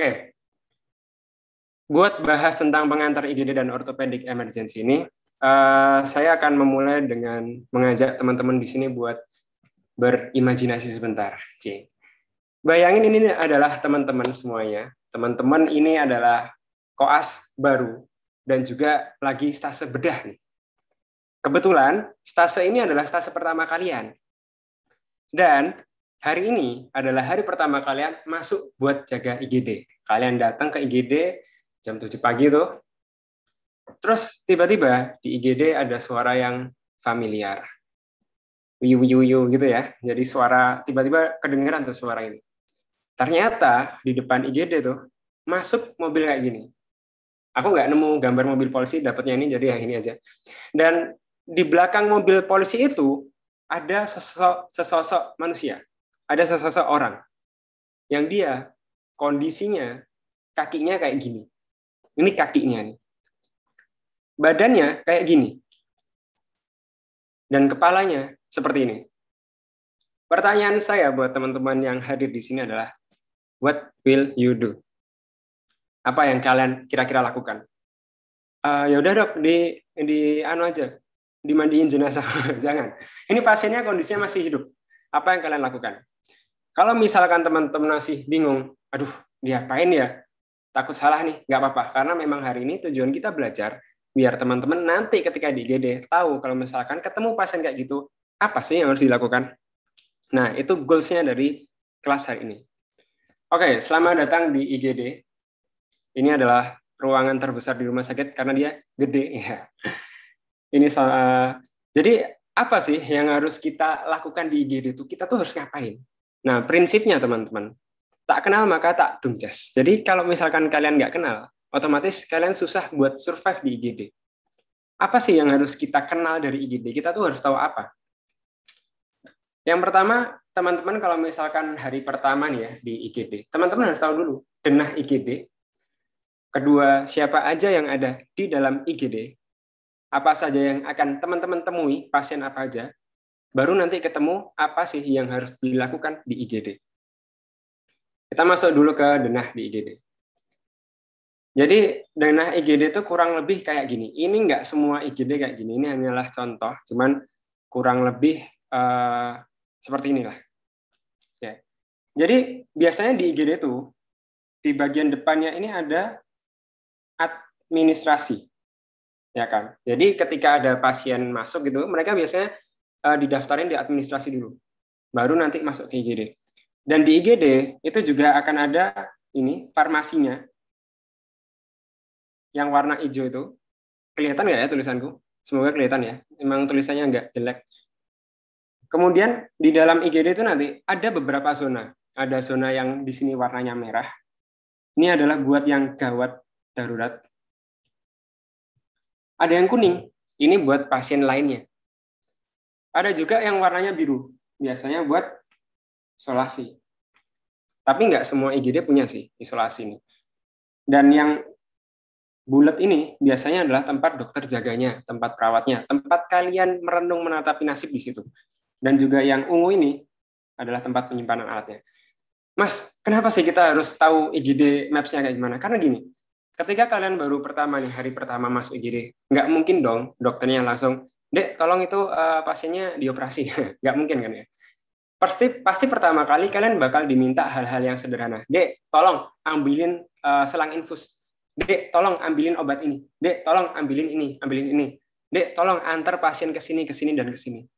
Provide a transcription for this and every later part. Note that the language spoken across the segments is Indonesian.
Oke, buat bahas tentang pengantar IGD dan orthopedic emergency ini, saya akan memulai dengan mengajak teman-teman di sini buat berimajinasi sebentar. Bayangin ini adalah teman-teman semuanya. Teman-teman ini adalah koas baru dan juga lagi stase bedah nih. Kebetulan stase ini adalah stase pertama kalian. Dan hari ini adalah hari pertama kalian masuk buat jaga IGD. Kalian datang ke IGD jam 7 pagi tuh. Terus tiba-tiba di IGD ada suara yang familiar. Wiu gitu ya. Jadi suara tiba-tiba kedengeran tuh suara ini. Ternyata di depan IGD tuh masuk mobil kayak gini. Aku nggak nemu gambar mobil polisi, dapatnya ini jadi ya ini aja. Dan di belakang mobil polisi itu ada sesosok manusia. Ada sesosok orang yang dia kondisinya kakinya kayak gini. Ini kakinya nih. Badannya kayak gini. Dan kepalanya seperti ini. Pertanyaan saya buat teman-teman yang hadir di sini adalah, what will you do? Apa yang kalian kira-kira lakukan? Ya udah dok, di anu aja, dimandiin jenazah. Jangan. Ini pasiennya kondisinya masih hidup. Apa yang kalian lakukan? Kalau misalkan teman-teman masih bingung, aduh, diapain ya? Takut salah nih, nggak apa-apa. Karena memang hari ini tujuan kita belajar, biar teman-teman nanti ketika di IGD tahu kalau misalkan ketemu pasien kayak gitu, apa sih yang harus dilakukan? Nah, itu goals-nya dari kelas hari ini. Oke, selamat datang di IGD. Ini adalah ruangan terbesar di rumah sakit karena dia gede. Ya. Ini jadi apa sih yang harus kita lakukan di IGD itu? Kita tuh harus ngapain? Nah, prinsipnya teman-teman, tak kenal maka tak dumjas. Jadi kalau misalkan kalian nggak kenal, otomatis kalian susah buat survive di IGD. Apa sih yang harus kita kenal dari IGD? Kita tuh harus tahu apa? Yang pertama, teman-teman kalau misalkan hari pertama nih ya di IGD, teman-teman harus tahu dulu denah IGD. Kedua, siapa aja yang ada di dalam IGD, apa saja yang akan teman-teman temui, pasien apa aja, baru nanti ketemu apa sih yang harus dilakukan di IGD. Kita masuk dulu ke denah di IGD. Jadi denah IGD itu kurang lebih kayak gini. Ini nggak semua IGD kayak gini, ini hanyalah contoh, cuman kurang lebih seperti inilah. Ya. Jadi biasanya di IGD itu di bagian depannya ini ada administrasi, ya kan. Jadi ketika ada pasien masuk gitu, mereka biasanya didaftarin di administrasi dulu, baru nanti masuk ke IGD. Dan di IGD itu juga akan ada ini farmasinya, yang warna hijau itu. Kelihatan nggak ya tulisanku? Semoga kelihatan ya. Emang tulisannya nggak jelek. Kemudian di dalam IGD itu nanti ada beberapa zona. Ada zona yang di sini warnanya merah. Ini adalah buat yang gawat darurat. Ada yang kuning. Ini buat pasien lainnya. Ada juga yang warnanya biru. Biasanya buat isolasi. Tapi nggak semua IGD punya sih isolasi ini. Dan yang bulat ini biasanya adalah tempat dokter jaganya, tempat perawatnya, tempat kalian merenung menatapi nasib di situ. Dan juga yang ungu ini adalah tempat penyimpanan alatnya. Mas, kenapa sih kita harus tahu IGD Maps-nya kayak gimana? Karena gini, ketika kalian baru pertama nih, hari pertama masuk IGD, nggak mungkin dong dokternya langsung, Dek, tolong itu pasiennya dioperasi. Nggak mungkin kan ya? Pasti pertama kali kalian bakal diminta hal-hal yang sederhana. Dek, tolong ambilin selang infus. Dek, tolong ambilin obat ini. Dek, tolong ambilin ini, ambilin ini. Dek, tolong antar pasien ke sini, dan ke sini.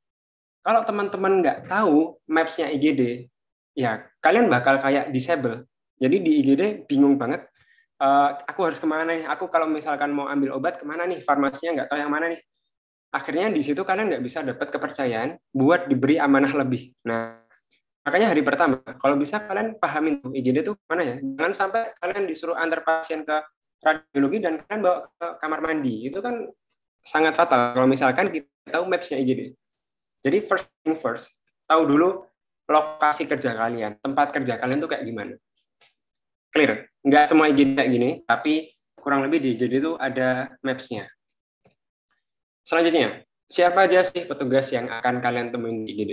Kalau teman-teman nggak tahu maps-nya IGD, ya kalian bakal kayak disable. Jadi di IGD bingung banget. Aku harus kemana nih? Aku kalau misalkan mau ambil obat kemana nih? Farmasinya nggak tahu yang mana nih. Akhirnya di situ kalian nggak bisa dapat kepercayaan buat diberi amanah lebih. Nah, makanya hari pertama, kalau bisa kalian pahamin tuh IGD itu mana ya. Jangan sampai kalian disuruh antar pasien ke radiologi dan kalian bawa ke kamar mandi. Itu kan sangat fatal kalau misalkan kita tahu maps-nya IGD. Jadi first thing first, tahu dulu lokasi kerja kalian, tempat kerja kalian tuh kayak gimana. Clear? Nggak semua IGD kayak gini, tapi kurang lebih di IGD itu ada maps-nya. Selanjutnya, siapa aja sih petugas yang akan kalian temuin di IGD?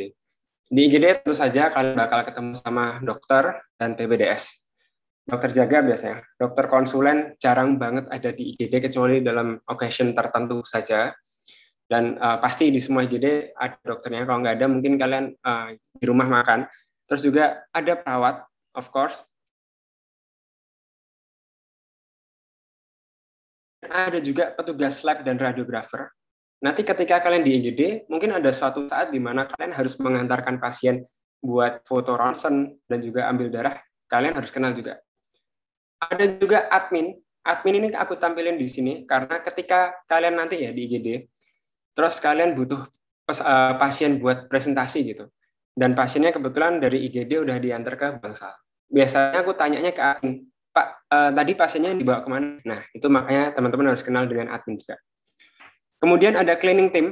Di IGD tentu saja kalian bakal ketemu sama dokter dan PPDS. dokter jaga biasanya, dokter konsulen jarang banget ada di IGD kecuali dalam occasion tertentu saja. Dan pasti di semua IGD ada dokternya. Kalau nggak ada, mungkin kalian di rumah makan. Terus juga ada perawat, of course. Ada juga petugas lab dan radiografer. Nanti ketika kalian di IGD, mungkin ada suatu saat di mana kalian harus mengantarkan pasien buat foto ronsen dan juga ambil darah. Kalian harus kenal juga. Ada juga admin. Admin ini aku tampilin di sini karena ketika kalian nanti ya di IGD, terus kalian butuh pasien buat presentasi gitu. Dan pasiennya kebetulan dari IGD udah diantar ke Bangsal. Biasanya aku tanyanya ke admin, Pak, tadi pasiennya dibawa kemana? Nah, itu makanya teman-teman harus kenal dengan admin juga. Kemudian ada cleaning team.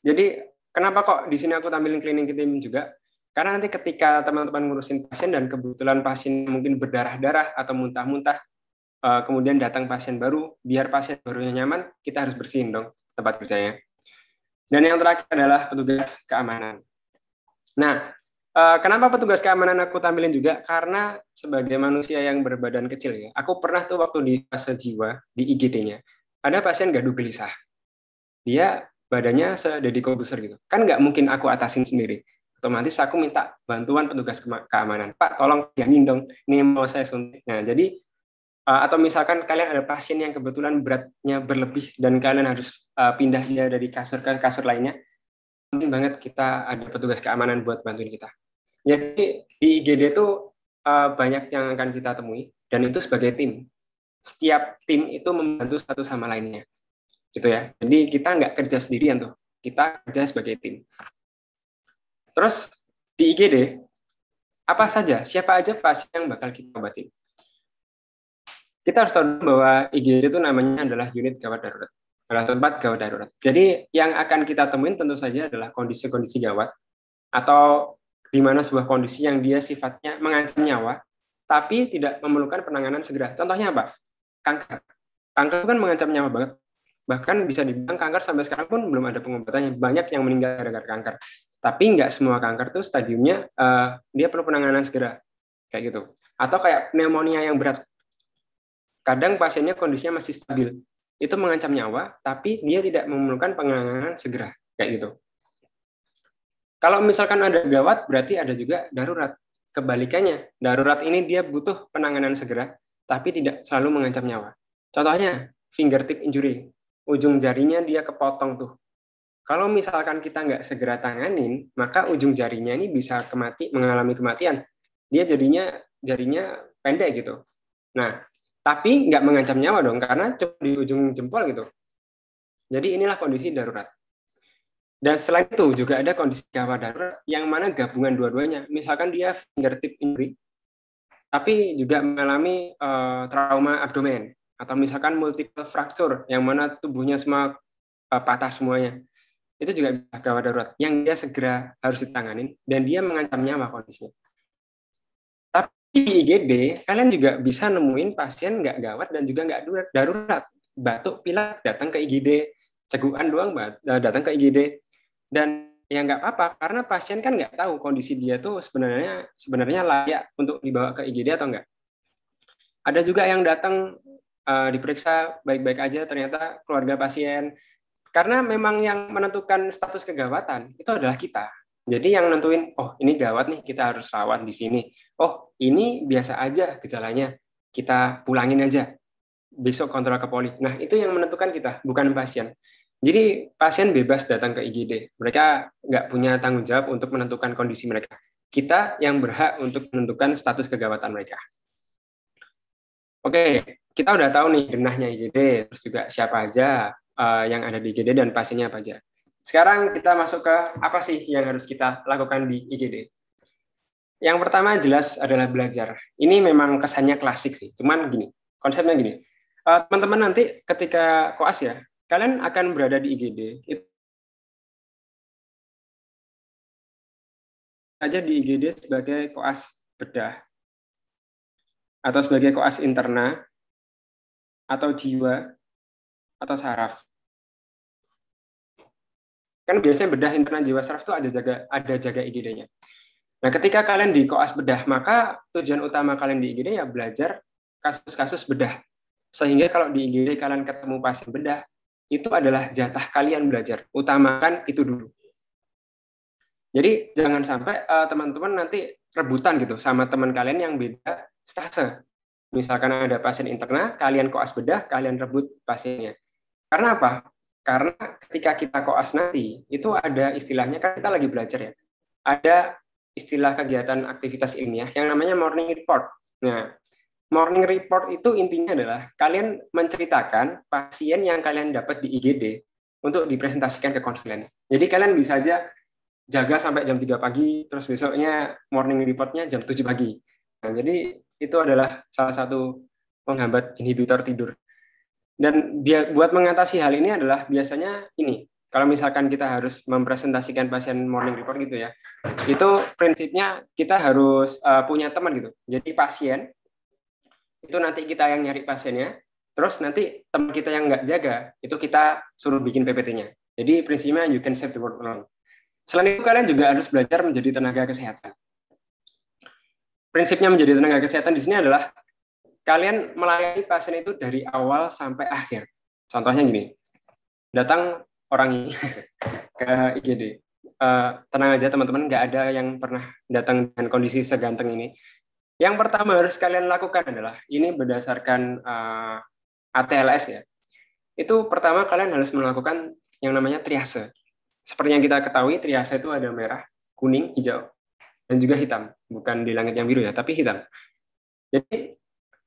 Jadi, kenapa kok di sini aku tampilin cleaning team juga? Karena nanti ketika teman-teman ngurusin pasien dan kebetulan pasien mungkin berdarah-darah atau muntah-muntah, kemudian datang pasien baru, biar pasien barunya nyaman, kita harus bersihin dong tempat kerjanya. Dan yang terakhir adalah petugas keamanan. Nah, kenapa petugas keamanan aku tampilin juga? Karena sebagai manusia yang berbadan kecil ya, aku pernah tuh waktu di fase jiwa di IGD-nya, ada pasien gaduh gelisah. Dia badannya sededi kobuser gitu. Kan nggak mungkin aku atasin sendiri. Otomatis aku minta bantuan petugas keamanan. Pak, tolong pegangin dong. Ini mau saya suntik. Nah, jadi atau misalkan kalian ada pasien yang kebetulan beratnya berlebih dan kalian harus pindah dia dari kasur ke kasur lainnya, penting banget kita ada petugas keamanan buat bantuin kita. Jadi di IGD itu banyak yang akan kita temui dan itu sebagai tim. Setiap tim itu membantu satu sama lainnya, gitu ya. Jadi kita nggak kerja sendirian tuh, kita kerja sebagai tim. Terus di IGD apa saja, siapa aja pasien yang bakal kita obatin? Kita harus tahu bahwa IGD itu namanya adalah unit gawat darurat, adalah tempat gawat darurat. Jadi yang akan kita temuin tentu saja adalah kondisi-kondisi gawat atau di mana sebuah kondisi yang dia sifatnya mengancam nyawa, tapi tidak memerlukan penanganan segera. Contohnya apa? Kanker. Kanker itu kan mengancam nyawa banget. Bahkan bisa dibilang kanker sampai sekarang pun belum ada pengobatannya. Banyak yang meninggal gara-gara kanker. Tapi nggak semua kanker tuh stadiumnya dia perlu penanganan segera. Kayak gitu. Atau kayak pneumonia yang berat. Kadang pasiennya kondisinya masih stabil. Itu mengancam nyawa, tapi dia tidak memerlukan penanganan segera. Kayak gitu. Kalau misalkan ada gawat, berarti ada juga darurat. Kebalikannya, darurat ini dia butuh penanganan segera, tapi tidak selalu mengancam nyawa. Contohnya, fingertip injury. Ujung jarinya dia kepotong tuh. Kalau misalkan kita nggak segera tanganin, maka ujung jarinya ini bisa mengalami kematian. Dia jarinya pendek gitu. Nah, tapi nggak mengancam nyawa dong, karena cuma di ujung jempol gitu. Jadi inilah kondisi darurat. Dan selain itu juga ada kondisi gawat darurat yang mana gabungan dua-duanya. Misalkan dia fingertip injury, tapi juga mengalami trauma abdomen. Atau misalkan multiple fracture, yang mana tubuhnya semua patah semuanya. Itu juga gawat darurat, yang dia segera harus ditanganin, dan dia mengancam nyawa kondisinya. Tapi di IGD, kalian juga bisa nemuin pasien nggak gawat dan juga nggak darurat. Batuk, pilek, datang ke IGD. Cegukan doang, datang ke IGD. Dan ya nggak apa-apa, karena pasien kan nggak tahu kondisi dia tuh sebenarnya layak untuk dibawa ke IGD atau enggak. Ada juga yang datang diperiksa baik-baik aja, ternyata keluarga pasien. Karena memang yang menentukan status kegawatan itu adalah kita. Jadi yang nentuin, oh ini gawat nih, kita harus rawat di sini. Oh ini biasa aja gejalanya, kita pulangin aja. Besok kontrol ke poli. Nah itu yang menentukan kita, bukan pasien. Jadi pasien bebas datang ke IGD. Mereka nggak punya tanggung jawab untuk menentukan kondisi mereka. Kita yang berhak untuk menentukan status kegawatan mereka. Oke, kita udah tahu nih denahnya IGD, terus juga siapa aja yang ada di IGD dan pasiennya apa aja. Sekarang kita masuk ke apa sih yang harus kita lakukan di IGD. Yang pertama jelas adalah belajar. Ini memang kesannya klasik sih, cuman gini, konsepnya gini. Teman-teman nanti ketika koas ya, kalian akan berada di IGD, itu saja di IGD sebagai koas bedah, atau sebagai koas interna, atau jiwa, atau saraf. Kan biasanya bedah interna jiwa saraf itu ada jaga IGD-nya. Nah, ketika kalian di koas bedah, maka tujuan utama kalian di IGD ya belajar kasus-kasus bedah. Sehingga kalau di IGD kalian ketemu pasien bedah, itu adalah jatah kalian belajar. Utamakan itu dulu. Jadi jangan sampai teman-teman nanti rebutan gitu sama teman kalian yang beda stase. Misalkan ada pasien interna, kalian koas bedah, kalian rebut pasiennya. Karena apa? Karena ketika kita koas nanti, itu ada istilahnya, kan kita lagi belajar ya. Ada istilah kegiatan aktivitas ilmiah yang namanya morning report. Nah, morning report itu intinya adalah kalian menceritakan pasien yang kalian dapat di IGD untuk dipresentasikan ke konsulen. Jadi kalian bisa aja jaga sampai jam 3 pagi, terus besoknya morning reportnya jam 7 pagi. Nah, jadi itu adalah salah satu penghambat inhibitor tidur. Dan buat mengatasi hal ini adalah biasanya ini, kalau misalkan kita harus mempresentasikan pasien morning report gitu ya, itu prinsipnya kita harus punya teman gitu. Jadi pasien, itu nanti kita yang nyari pasiennya, terus nanti teman kita yang nggak jaga, itu kita suruh bikin PPT-nya. Jadi prinsipnya you can save the world alone. Selain itu kalian juga harus belajar menjadi tenaga kesehatan. Prinsipnya menjadi tenaga kesehatan di sini adalah kalian melayani pasien itu dari awal sampai akhir. Contohnya gini, datang orang ini ke IGD. Tenang aja teman-teman, nggak ada yang pernah datang dengan kondisi seganteng ini. Yang pertama harus kalian lakukan adalah, ini berdasarkan ATLS ya, itu pertama kalian harus melakukan yang namanya triase. Seperti yang kita ketahui, triase itu ada merah, kuning, hijau, dan juga hitam. Bukan di langit yang biru ya, tapi hitam. Jadi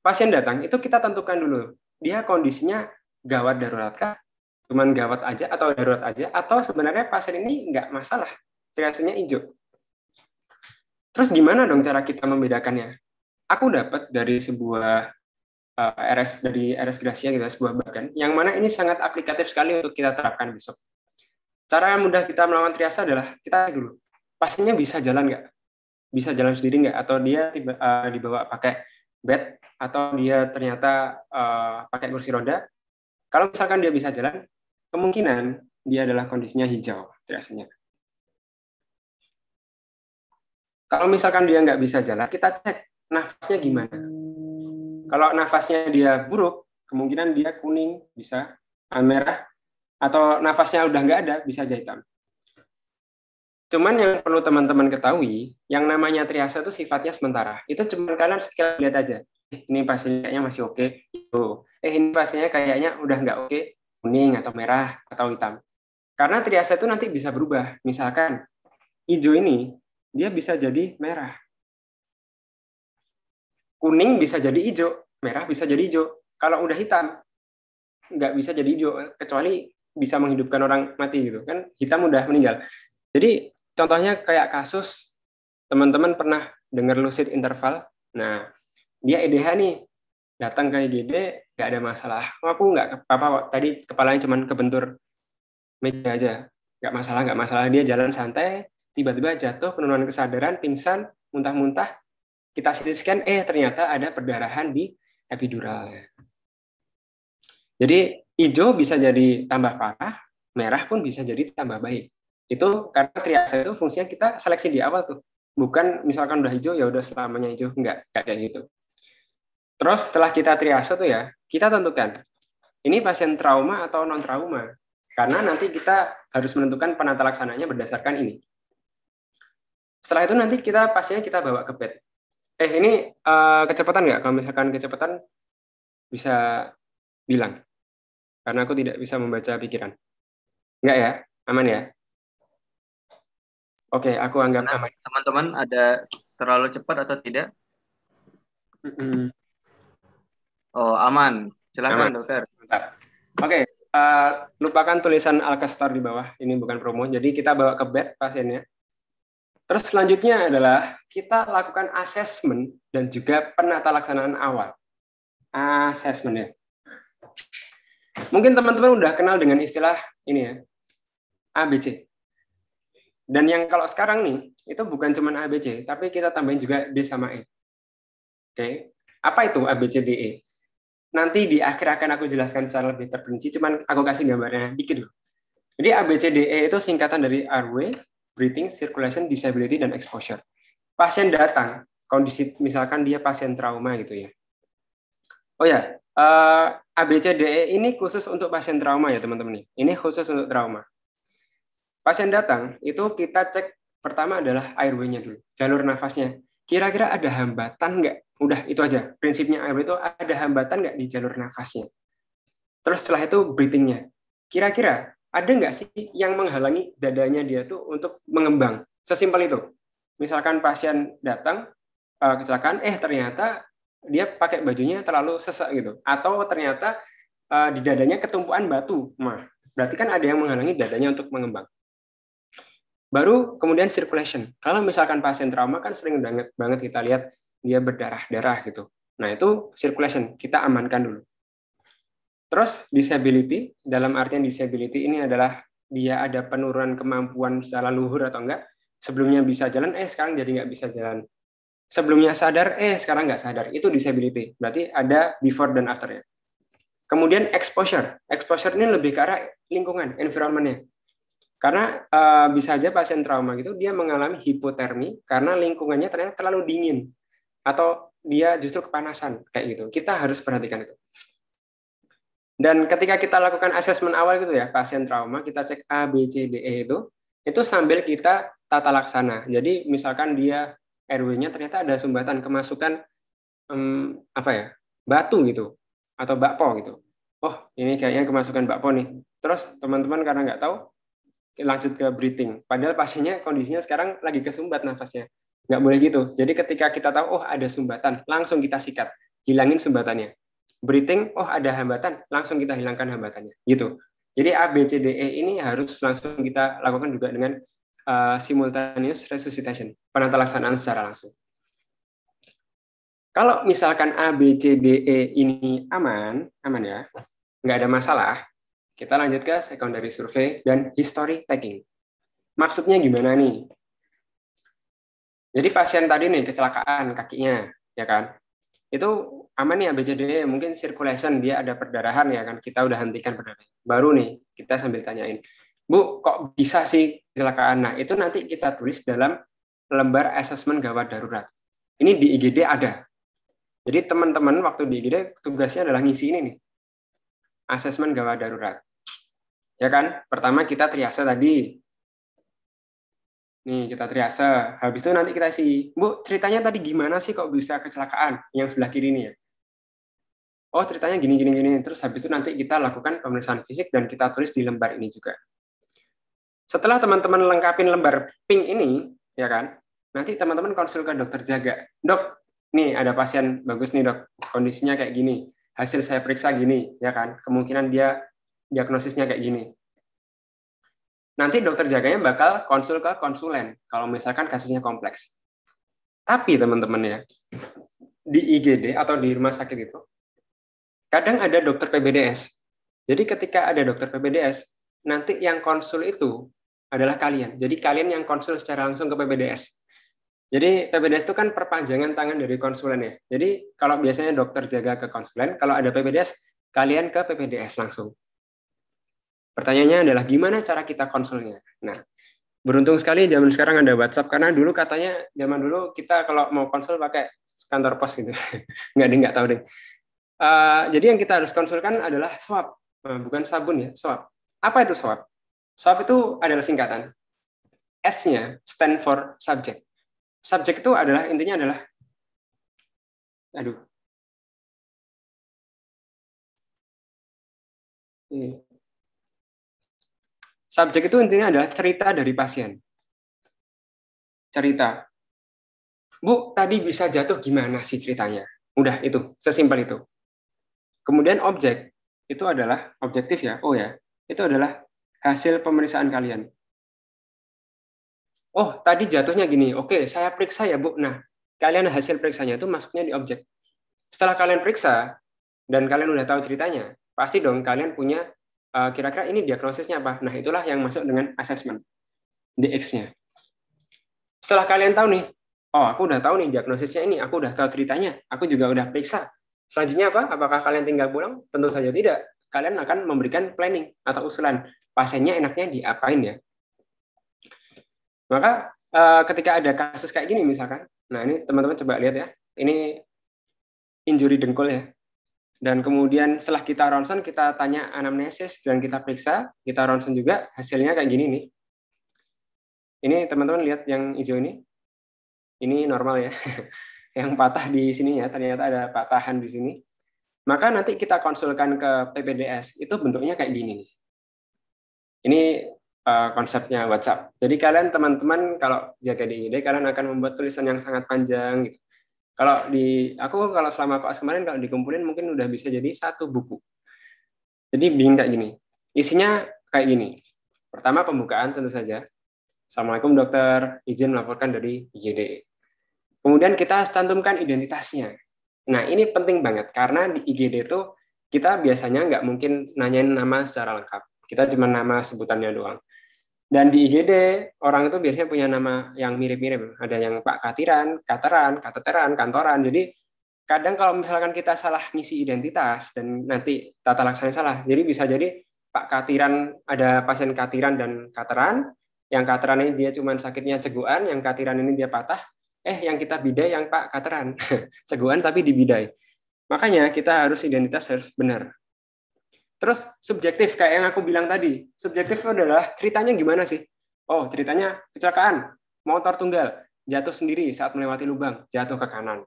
pasien datang, itu kita tentukan dulu, dia kondisinya gawat darurat kah, cuman gawat aja atau darurat aja, atau sebenarnya pasien ini nggak masalah, triasenya hijau. Terus gimana dong cara kita membedakannya? Aku dapat dari sebuah dari RS Gracia gitu, sebuah bagan, yang mana ini sangat aplikatif sekali untuk kita terapkan besok. Cara yang mudah kita melawan triase adalah kita dulu, pasiennya bisa jalan nggak? Bisa jalan sendiri nggak? Atau dia dibawa pakai bed, atau dia ternyata pakai kursi roda. Kalau misalkan dia bisa jalan, kemungkinan dia adalah kondisinya hijau triasenya. Kalau misalkan dia nggak bisa jalan, kita cek nafasnya gimana. Kalau nafasnya dia buruk, kemungkinan dia kuning, bisa merah, atau nafasnya udah nggak ada, bisa hitam. Cuman yang perlu teman-teman ketahui, yang namanya triase itu sifatnya sementara. Itu cuma kalian sekilas lihat aja. Ini pasiennya kayaknya masih oke. Ini pasiennya kayaknya udah nggak oke, kuning atau merah atau hitam. Karena triase itu nanti bisa berubah. Misalkan hijau ini, dia bisa jadi merah. Kuning bisa jadi hijau, merah bisa jadi hijau. Kalau udah hitam, nggak bisa jadi hijau, kecuali bisa menghidupkan orang mati gitu kan, hitam udah meninggal. Jadi contohnya kayak kasus teman-teman pernah dengar lucid interval. Nah, dia EDH nih, datang ke IGD nggak ada masalah. Aku nggak apa-apa, tadi kepalanya cuma kebentur meja aja, nggak masalah. Dia jalan santai, tiba-tiba jatuh, penurunan kesadaran, pingsan, muntah-muntah. Kita CT scan, ternyata ada perdarahan di epiduralnya. Jadi hijau bisa jadi tambah parah, merah pun bisa jadi tambah baik. Itu karena triase itu fungsinya kita seleksi di awal tuh. Bukan misalkan udah hijau ya udah selamanya hijau, enggak kayak gitu. Terus setelah kita triase tuh ya, kita tentukan ini pasien trauma atau non trauma. Karena nanti kita harus menentukan penata laksananya berdasarkan ini. Setelah itu nanti pasiennya kita bawa ke bed. Ini kecepatan nggak? Kalau misalkan kecepatan bisa bilang. Karena aku tidak bisa membaca pikiran. Enggak ya? Aman ya? Oke, aku anggap aman. Teman-teman ada terlalu cepat atau tidak? Oh, aman. Silakan, aman. Dokter. Bentar. Oke, lupakan tulisan Alkastar di bawah. Ini bukan promo. Jadi kita bawa ke bed pasiennya. Terus selanjutnya adalah kita lakukan asesmen dan juga penata laksanaan awal. Asesmen ya. Mungkin teman-teman udah kenal dengan istilah ini ya, ABC. Dan yang kalau sekarang nih, itu bukan cuma ABC, tapi kita tambahin juga D sama E. Oke, apa itu ABCDE? Nanti di akhir akan aku jelaskan secara lebih terperinci, cuman aku kasih gambarnya dikit dulu. Jadi ABCDE itu singkatan dari airway, breathing, circulation, disability, dan exposure. pasien datang, kondisi misalkan dia pasien trauma gitu ya. Oh ya, ABCDE ini khusus untuk pasien trauma ya teman-teman. Ini khusus untuk trauma. Pasien datang, itu kita cek pertama adalah airway-nya dulu, jalur nafasnya. Kira-kira ada hambatan nggak? Udah, itu aja. Prinsipnya airway itu ada hambatan nggak di jalur nafasnya. Terus setelah itu breathing-nya. Kira-kira ada nggak sih yang menghalangi dadanya dia tuh untuk mengembang? Sesimpel itu. Misalkan pasien datang, kecelakaan, ternyata dia pakai bajunya terlalu sesak gitu. Atau ternyata di dadanya ketumpuan batu. Nah, berarti kan ada yang menghalangi dadanya untuk mengembang. Baru kemudian circulation. Kalau misalkan pasien trauma kan sering banget kita lihat dia berdarah-darah gitu. Nah, itu circulation, kita amankan dulu. Terus disability, dalam artian disability ini adalah dia ada penurunan kemampuan secara luhur atau enggak. Sebelumnya bisa jalan, sekarang jadi nggak bisa jalan. Sebelumnya sadar, sekarang nggak sadar. Itu disability. Berarti ada before dan after-nya. Kemudian exposure. Exposure ini lebih ke arah lingkungan, environment-nya. Karena bisa aja pasien trauma gitu, dia mengalami hipotermi karena lingkungannya ternyata terlalu dingin. Atau dia justru kepanasan, kayak gitu. Kita harus perhatikan itu. Dan ketika kita lakukan asesmen awal gitu ya, pasien trauma, kita cek A, B, C, D, E itu sambil kita tata laksana. Jadi misalkan dia airway-nya ternyata ada sumbatan kemasukan batu gitu atau bakpo gitu. Oh, ini kayaknya kemasukan bakpo nih. Terus teman-teman karena nggak tahu, lanjut ke breathing. Padahal pasiennya kondisinya sekarang lagi kesumbat nafasnya. Nggak boleh gitu. Jadi ketika kita tahu, ada sumbatan, langsung kita sikat, hilangin sumbatannya. Breathing, ada hambatan, langsung kita hilangkan hambatannya. Gitu. Jadi A, B, C, D, E ini harus langsung kita lakukan juga dengan simultaneous resuscitation, penata laksanaan secara langsung. Kalau misalkan A, B, C, D, E ini aman ya, nggak ada masalah, kita lanjut ke secondary survey dan history taking. Maksudnya gimana nih? Jadi pasien tadi nih kecelakaan kakinya, ya kan? Itu aman nih ABCD, mungkin circulation, dia ada perdarahan ya kan, kita udah hentikan perdarahan. Baru nih kita sambil tanyain, Bu, kok bisa sih kecelakaan? Nah, itu nanti kita tulis dalam lembar asesmen gawat darurat. Ini di IGD ada. Jadi teman-teman waktu di IGD tugasnya adalah ngisi ini nih, asesmen gawat darurat. Ya kan? Pertama kita triase tadi. Nih, kita triase. Habis itu nanti kita isi, Bu, ceritanya tadi gimana sih kok bisa kecelakaan? Yang sebelah kiri nih ya. Oh, ceritanya gini. Terus habis itu nanti kita lakukan pemeriksaan fisik dan kita tulis di lembar ini juga. Setelah teman-teman lengkapin lembar pink ini, ya kan, nanti teman-teman konsul ke dokter jaga. Dok, nih ada pasien bagus nih dok, kondisinya kayak gini. Hasil saya periksa gini, ya kan. Kemungkinan dia diagnosisnya kayak gini. Nanti dokter jaganya bakal konsul ke konsulen kalau misalkan kasusnya kompleks. Tapi teman-teman ya, di IGD atau di rumah sakit itu, kadang ada dokter PBDS. Jadi ketika ada dokter PBDS, nanti yang konsul itu adalah kalian. Jadi kalian yang konsul secara langsung ke PBDS. Jadi PBDS itu kan perpanjangan tangan dari konsulen ya. Jadi kalau biasanya dokter jaga ke konsulen, kalau ada PBDS, kalian ke PBDS langsung. Pertanyaannya adalah gimana cara kita konsulnya? Nah, beruntung sekali zaman sekarang ada WhatsApp, karena dulu katanya zaman dulu kita kalau mau konsul pakai kantor pos gitu. Nggak tahu deh. Jadi yang kita harus konsulkan adalah swab, bukan sabun ya, swab. Apa itu swab? Swab itu adalah singkatan. S-nya stand for subject. Subjek itu adalah intinya adalah subjek itu intinya adalah cerita dari pasien. Cerita. Bu, tadi bisa jatuh gimana sih ceritanya? Udah itu, sesimpel itu. Kemudian objek itu adalah objektif ya. Oh ya, itu adalah hasil pemeriksaan kalian. Oh, tadi jatuhnya gini. Oke, saya periksa ya, Bu. Nah, kalian hasil periksanya itu masuknya di objek. Setelah kalian periksa dan kalian udah tahu ceritanya, pasti dong kalian punya kira-kira ini diagnosisnya apa. Nah, itulah yang masuk dengan assessment, DX-nya. Setelah kalian tahu nih, oh aku udah tahu nih diagnosisnya ini, aku udah tahu ceritanya, aku juga udah periksa. Selanjutnya apa? Apakah kalian tinggal pulang? Tentu saja tidak. Kalian akan memberikan planning atau usulan. Pasiennya enaknya diapain ya? Maka ketika ada kasus kayak gini misalkan, nah ini teman-teman coba lihat ya, ini injury dengkul ya. Dan kemudian setelah kita ronsen, kita tanya anamnesis dan kita periksa, kita ronsen juga, hasilnya kayak gini nih. Ini teman-teman lihat yang hijau ini normal ya. Yang patah di sini ya, ternyata ada patahan di sini. Maka nanti kita konsulkan ke PPDS, itu bentuknya kayak gini nih. Ini konsepnya WhatsApp. Jadi kalian teman-teman kalau jaga di IGD, kalian akan membuat tulisan yang sangat panjang gitu. Kalau selama koas kemarin kalau dikumpulin mungkin udah bisa jadi satu buku. Jadi bikin kayak gini. Isinya kayak gini. Pertama pembukaan tentu saja. Assalamualaikum dokter, izin melaporkan dari IGD. Kemudian kita cantumkan identitasnya. Nah ini penting banget karena di IGD itu kita biasanya nggak mungkin nanyain nama secara lengkap. Kita cuma nama sebutannya doang. Dan di IGD, orang itu biasanya punya nama yang mirip-mirip. Ada yang Pak Katiran, Kateran, Kateteran, Kantoran. Jadi kadang kalau misalkan kita salah ngisi identitas dan nanti tata laksana salah, jadi bisa jadi Pak Katiran, ada pasien Katiran dan Kateran, yang Kateran ini dia cuma sakitnya ceguan, yang Katiran ini dia patah, yang kita bidai yang Pak Kateran. Ceguan tapi dibidai. Makanya kita identitas harus benar. Terus subjektif kayak yang aku bilang tadi. Subjektif adalah ceritanya gimana sih? Oh, ceritanya kecelakaan, motor tunggal, jatuh sendiri saat melewati lubang, jatuh ke kanan.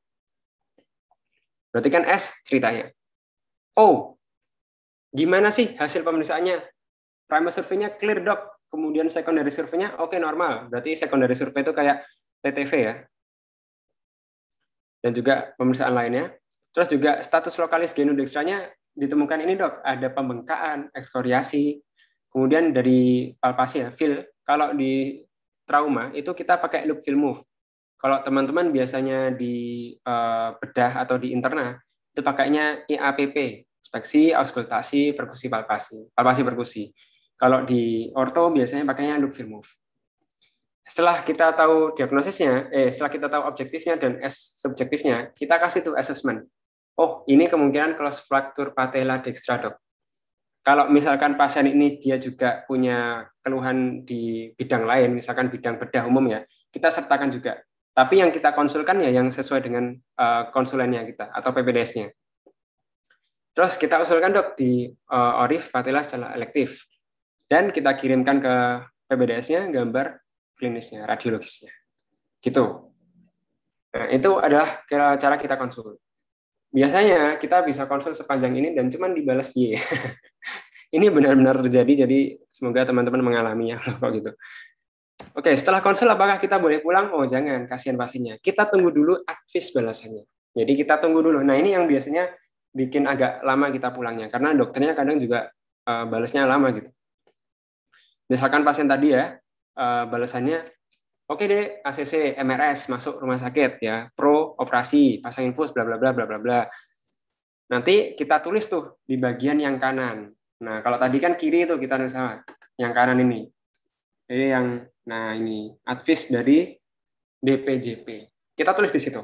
Berarti kan S ceritanya. Oh, gimana sih hasil pemeriksaannya? Primary survey-nya clear dok, kemudian secondary survey-nya oke normal. Berarti secondary survey itu kayak TTV ya. Dan juga pemeriksaan lainnya. Terus juga status lokalis genodextranya ditemukan ini dok, ada pembengkakan, ekskoriasi, kemudian dari palpasi ya, feel. Kalau di trauma itu kita pakai loop feel move. Kalau teman-teman biasanya di bedah atau di interna itu pakainya IAPP, inspeksi, auskultasi, perkusi, palpasi perkusi. Kalau di orto biasanya pakainya loop feel move. Setelah kita tahu diagnosisnya, setelah kita tahu objektifnya dan subjektifnya, kita kasih tuh assessment. Oh, ini kemungkinan close fracture patella dextra dok. Kalau misalkan pasien ini dia juga punya keluhan di bidang lain, misalkan bidang bedah umum ya, kita sertakan juga. Tapi yang kita konsulkan ya yang sesuai dengan konsulennya kita atau PPDS-nya. Terus kita usulkan dok di ORIF patella secara elektif. Dan kita kirimkan ke PPDS-nya gambar klinisnya, radiologisnya. Gitu. Nah, itu adalah cara kita konsul. Biasanya kita bisa konsul sepanjang ini dan cuman dibalas Y. Ini benar-benar terjadi, jadi semoga teman-teman mengalaminya kok gitu. Oke, setelah konsul apakah kita boleh pulang? Oh jangan, kasihan pasiennya. Kita tunggu dulu advis balasannya. Jadi kita tunggu dulu. Nah ini yang biasanya bikin agak lama kita pulangnya, karena dokternya kadang juga balasnya lama gitu. Misalkan pasien tadi ya, balasannya oke deh, ACC, MRS, masuk rumah sakit ya, pro operasi, pasang infus, bla bla bla bla bla bla. Nanti kita tulis tuh di bagian yang kanan. Nah, kalau tadi kan kiri itu kita nulis sama, yang kanan ini. Jadi ini advis dari DPJP. Kita tulis di situ.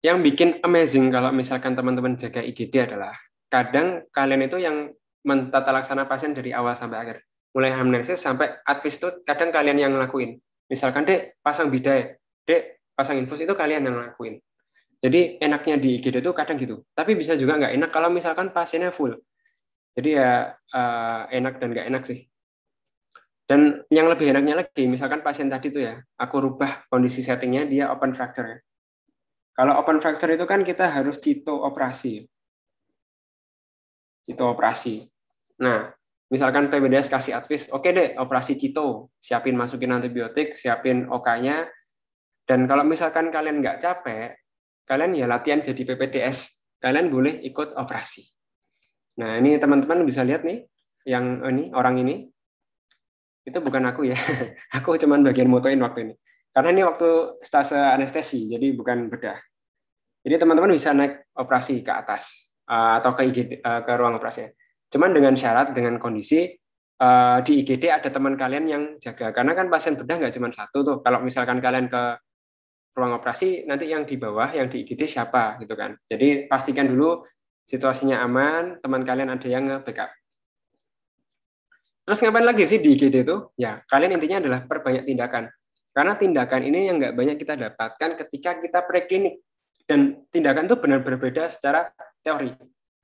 Yang bikin amazing kalau misalkan teman-teman jaga IGD adalah kadang kalian itu yang mentata laksana pasien dari awal sampai akhir. Mulai anamnesis sampai advis itu kadang kalian yang ngelakuin. Misalkan dek pasang bidai, dek pasang infus itu kalian yang ngelakuin. Jadi enaknya di IGD itu kadang gitu. Tapi bisa juga nggak enak kalau misalkan pasiennya full. Jadi ya enak dan nggak enak sih. Dan yang lebih enaknya lagi, misalkan pasien tadi tuh ya, aku rubah kondisi settingnya dia open fracture ya. Kalau open fracture itu kan kita harus cito operasi. Cito operasi. Nah, misalkan PPDS kasih advis, oke deh, operasi cito, siapin masukin antibiotik, siapin OK-nya, dan kalau misalkan kalian nggak capek, kalian ya latihan jadi PPDS, kalian boleh ikut operasi. Nah, ini teman-teman bisa lihat nih, yang ini, orang ini, itu bukan aku ya, aku cuman bagian motoin waktu ini. Karena ini waktu stase anestesi, jadi bukan bedah. Jadi teman-teman bisa naik operasi ke atas, atau ke IGD, ke ruang operasi. Cuman dengan syarat, dengan kondisi di IGD ada teman kalian yang jaga. Karena kan pasien bedah nggak cuma satu tuh. Kalau misalkan kalian ke ruang operasi, nanti yang di bawah, yang di IGD siapa gitu kan. Jadi pastikan dulu situasinya aman, teman kalian ada yang nge-backup. Terus ngapain lagi sih di IGD itu? Ya, kalian intinya adalah perbanyak tindakan. Karena tindakan ini yang nggak banyak kita dapatkan ketika kita preklinik. Dan tindakan itu benar berbeda secara teori.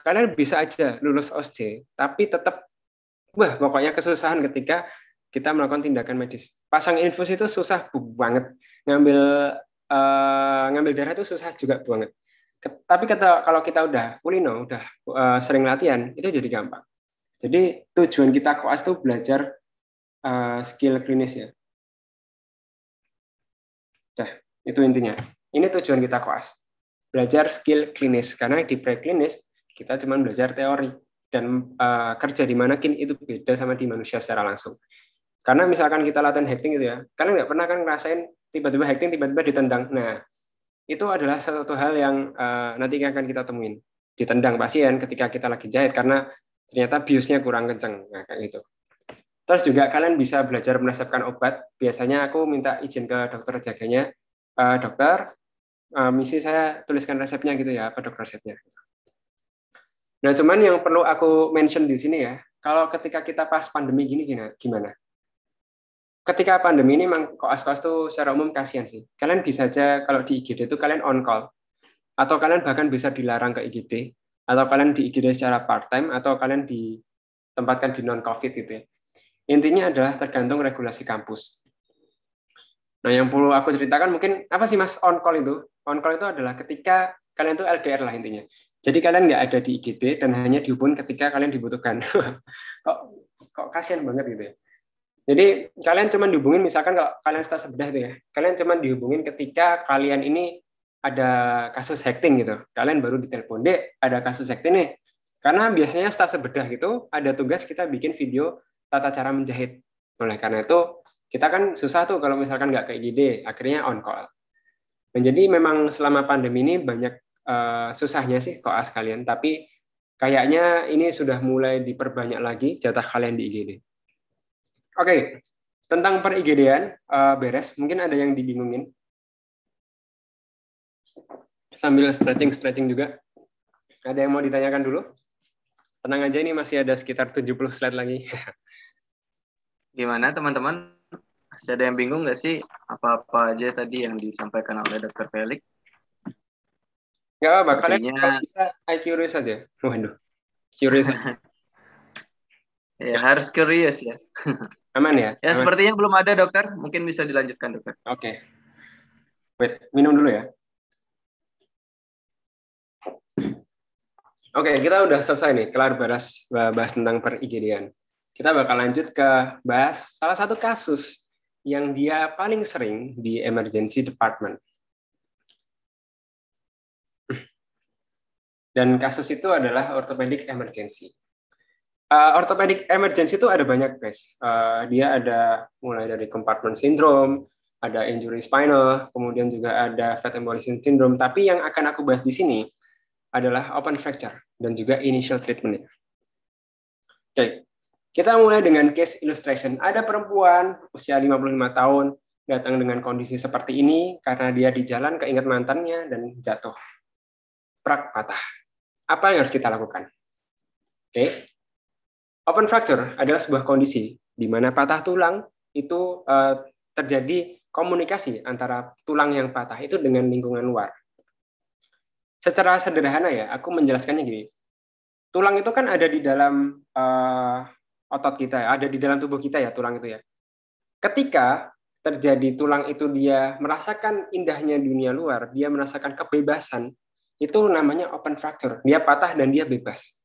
Kalian bisa aja lulus OSJ, tapi tetap, wah pokoknya kesusahan ketika kita melakukan tindakan medis. Pasang infus itu susah banget. Ngambil darah itu susah juga banget. Tapi kalau kita udah kulino, udah sering latihan, itu jadi gampang. Jadi tujuan kita koas itu belajar skill klinis ya. Dah, itu intinya. Ini tujuan kita koas. Belajar skill klinis. Karena di preklinis kita cuma belajar teori. Dan kerja di manekin itu beda sama di manusia secara langsung. Karena misalkan kita latihan hacking gitu ya, kalian nggak pernah kan ngerasain tiba-tiba hacking, tiba-tiba ditendang. Nah, itu adalah satu hal yang nanti akan kita temuin. Ditendang pasien ketika kita lagi jahit karena ternyata biusnya kurang kenceng. Nah, kayak gitu. Terus juga kalian bisa belajar meresepkan obat. Biasanya aku minta izin ke dokter jaganya, dokter, misi saya tuliskan resepnya gitu ya, apa dok resepnya. Nah, cuman yang perlu aku mention di sini ya, kalau ketika kita pas pandemi gini gimana? Ketika pandemi ini memang koas-koas tuh secara umum kasihan sih. Kalian bisa aja kalau di IGD itu kalian on call, atau kalian bahkan bisa dilarang ke IGD, atau kalian di IGD secara part-time, atau kalian ditempatkan di non-COVID gitu ya. Intinya adalah tergantung regulasi kampus. Nah, yang perlu aku ceritakan mungkin, apa sih Mas on call itu? On call itu adalah ketika kalian tuh LDR lah intinya. Jadi kalian nggak ada di IGD dan hanya dihubungin ketika kalian dibutuhkan. kok kasihan banget gitu ya. Jadi kalian cuma dihubungin misalkan kalau kalian staf sebedah itu ya, kalian cuma dihubungin ketika kalian ini ada kasus hacking gitu. Kalian baru ditelepon, "Dek, ada kasus hacking nih." Karena biasanya staf sebedah gitu ada tugas kita bikin video tata cara menjahit. Oleh karena itu kita kan susah tuh kalau misalkan nggak kayak gini, akhirnya on call. Dan jadi memang selama pandemi ini banyak susahnya sih koas kalian, tapi kayaknya ini sudah mulai diperbanyak lagi jatah kalian di IGD. Oke, tentang per IGD-an beres. Mungkin ada yang dibingungin. Sambil stretching juga. Ada yang mau ditanyakan dulu? Tenang aja, ini masih ada sekitar 70 slide lagi. Gimana teman-teman? Masih ada yang bingung nggak sih apa-apa aja tadi yang disampaikan oleh Dr. Felix? Nggak apa-apa, kalian Artinya, kalau bisa curious aja. Waduh, curious aja. ya harus curious ya. Aman ya? Ya, Aman. sepertinya belum ada dokter. Mungkin bisa dilanjutkan dokter. Oke. Wait, minum dulu ya. Oke, kita udah selesai nih, kelar bahas tentang per IGD-an. Kita bakal lanjut ke bahas salah satu kasus yang dia paling sering di emergency department. Dan kasus itu adalah orthopedic emergency. Orthopedic emergency itu ada banyak, guys. Dia ada mulai dari compartment syndrome, ada injury spinal, kemudian juga ada fat embolism syndrome. Tapi yang akan aku bahas di sini adalah open fracture dan juga initial treatment. Oke, kita mulai dengan case illustration. Ada perempuan usia 55 tahun datang dengan kondisi seperti ini karena dia di jalan keinget mantannya dan jatuh. Prak patah. Apa yang harus kita lakukan? Oke. Open fracture adalah sebuah kondisi di mana patah tulang itu terjadi komunikasi antara tulang yang patah itu dengan lingkungan luar. Secara sederhana ya, aku menjelaskannya gini. Tulang itu kan ada di dalam otot kita, ada di dalam tubuh kita ya, tulang itu ya. Ketika terjadi tulang itu dia merasakan indahnya dunia luar, dia merasakan kebebasan, itu namanya open fracture. Dia patah dan dia bebas.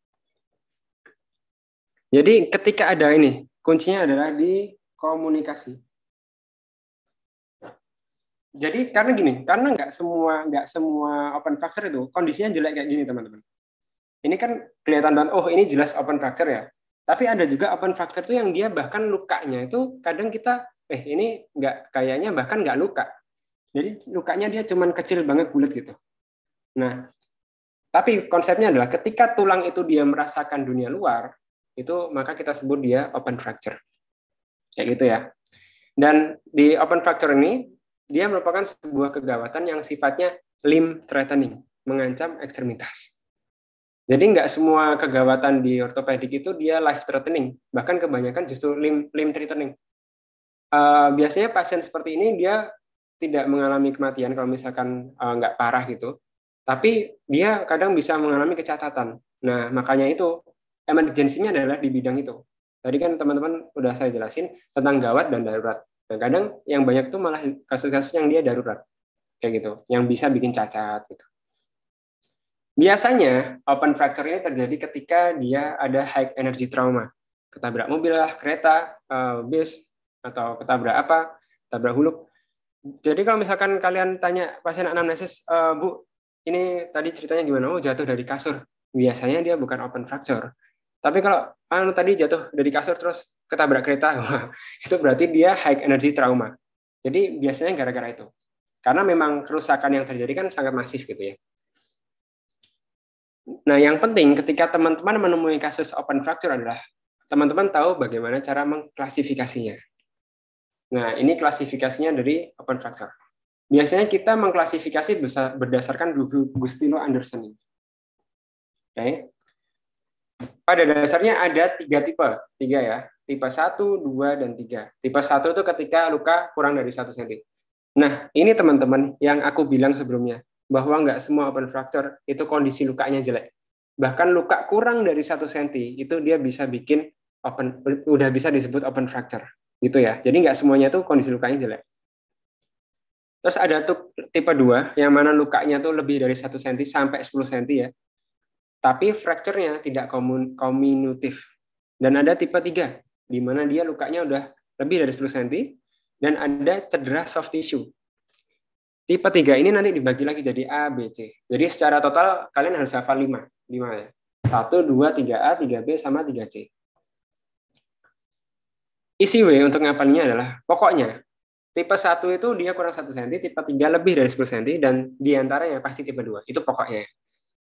Jadi ketika ada ini, kuncinya adalah di komunikasi. Jadi karena gini, karena nggak semua open fracture itu kondisinya jelek kayak gini teman-teman. Ini kan kelihatan banget, oh ini jelas open fracture ya. Tapi ada juga open fracture itu yang dia bahkan lukanya itu kadang kita, ini nggak kayaknya bahkan nggak luka. Jadi lukanya dia cuman kecil banget bulat gitu. Nah, tapi konsepnya adalah ketika tulang itu dia merasakan dunia luar, itu maka kita sebut dia open fracture. Kayak gitu ya. Dan di open fracture ini, dia merupakan sebuah kegawatan yang sifatnya limb threatening, mengancam ekstremitas. Jadi nggak semua kegawatan di ortopedik itu dia life threatening, bahkan kebanyakan justru limb threatening. Biasanya pasien seperti ini dia tidak mengalami kematian kalau misalkan nggak parah gitu, tapi dia kadang bisa mengalami kecacatan. Nah, makanya itu emergensinya adalah di bidang itu. Tadi kan teman-teman udah saya jelasin tentang gawat dan darurat. Nah, kadang yang banyak tuh malah kasus-kasus yang dia darurat, kayak gitu, yang bisa bikin cacat gitu. Biasanya open fracture ini terjadi ketika dia ada high energy trauma. Ketabrak mobil lah, kereta, bis, atau ketabrak apa, ketabrak huluk. Jadi kalau misalkan kalian tanya pasien anamnesis, Bu, ini tadi ceritanya gimana? Oh, jatuh dari kasur. Biasanya dia bukan open fracture. Tapi kalau tadi jatuh dari kasur terus ketabrak kereta, itu berarti dia high energy trauma. Jadi biasanya gara-gara itu. Karena memang kerusakan yang terjadi kan sangat masif gitu ya. Nah, yang penting ketika teman-teman menemui kasus open fracture adalah teman-teman tahu bagaimana cara mengklasifikasinya. Nah, ini klasifikasinya dari open fracture. Biasanya kita mengklasifikasi berdasarkan Gustilo Anderson. Oke. Pada dasarnya ada 3 tipe. 3 ya. Tipe 1, 2, dan 3. Tipe 1 itu ketika luka kurang dari 1 cm. Nah, ini teman-teman yang aku bilang sebelumnya, bahwa nggak semua open fracture itu kondisi lukanya jelek. Bahkan luka kurang dari 1 cm itu dia bisa bikin udah bisa disebut open fracture. Gitu ya. Jadi nggak semuanya tuh kondisi lukanya jelek. Terus ada tuh tipe 2 yang mana lukanya tuh lebih dari 1 cm sampai 10 cm ya. Tapi fracture-nya tidak kominutif. Dan ada tipe 3 di mana dia lukanya udah lebih dari 10 cm dan ada cedera soft tissue. Tipe 3 ini nanti dibagi lagi jadi A, B, C. Jadi secara total kalian harus hafal 5. 5 ya. 1, 2, 3A, 3B, sama 3C. Isi W untuk ngapalnya adalah, pokoknya, tipe 1 itu dia kurang 1 cm, tipe 3 lebih dari 10 cm, dan diantaranya pasti tipe 2. Itu pokoknya.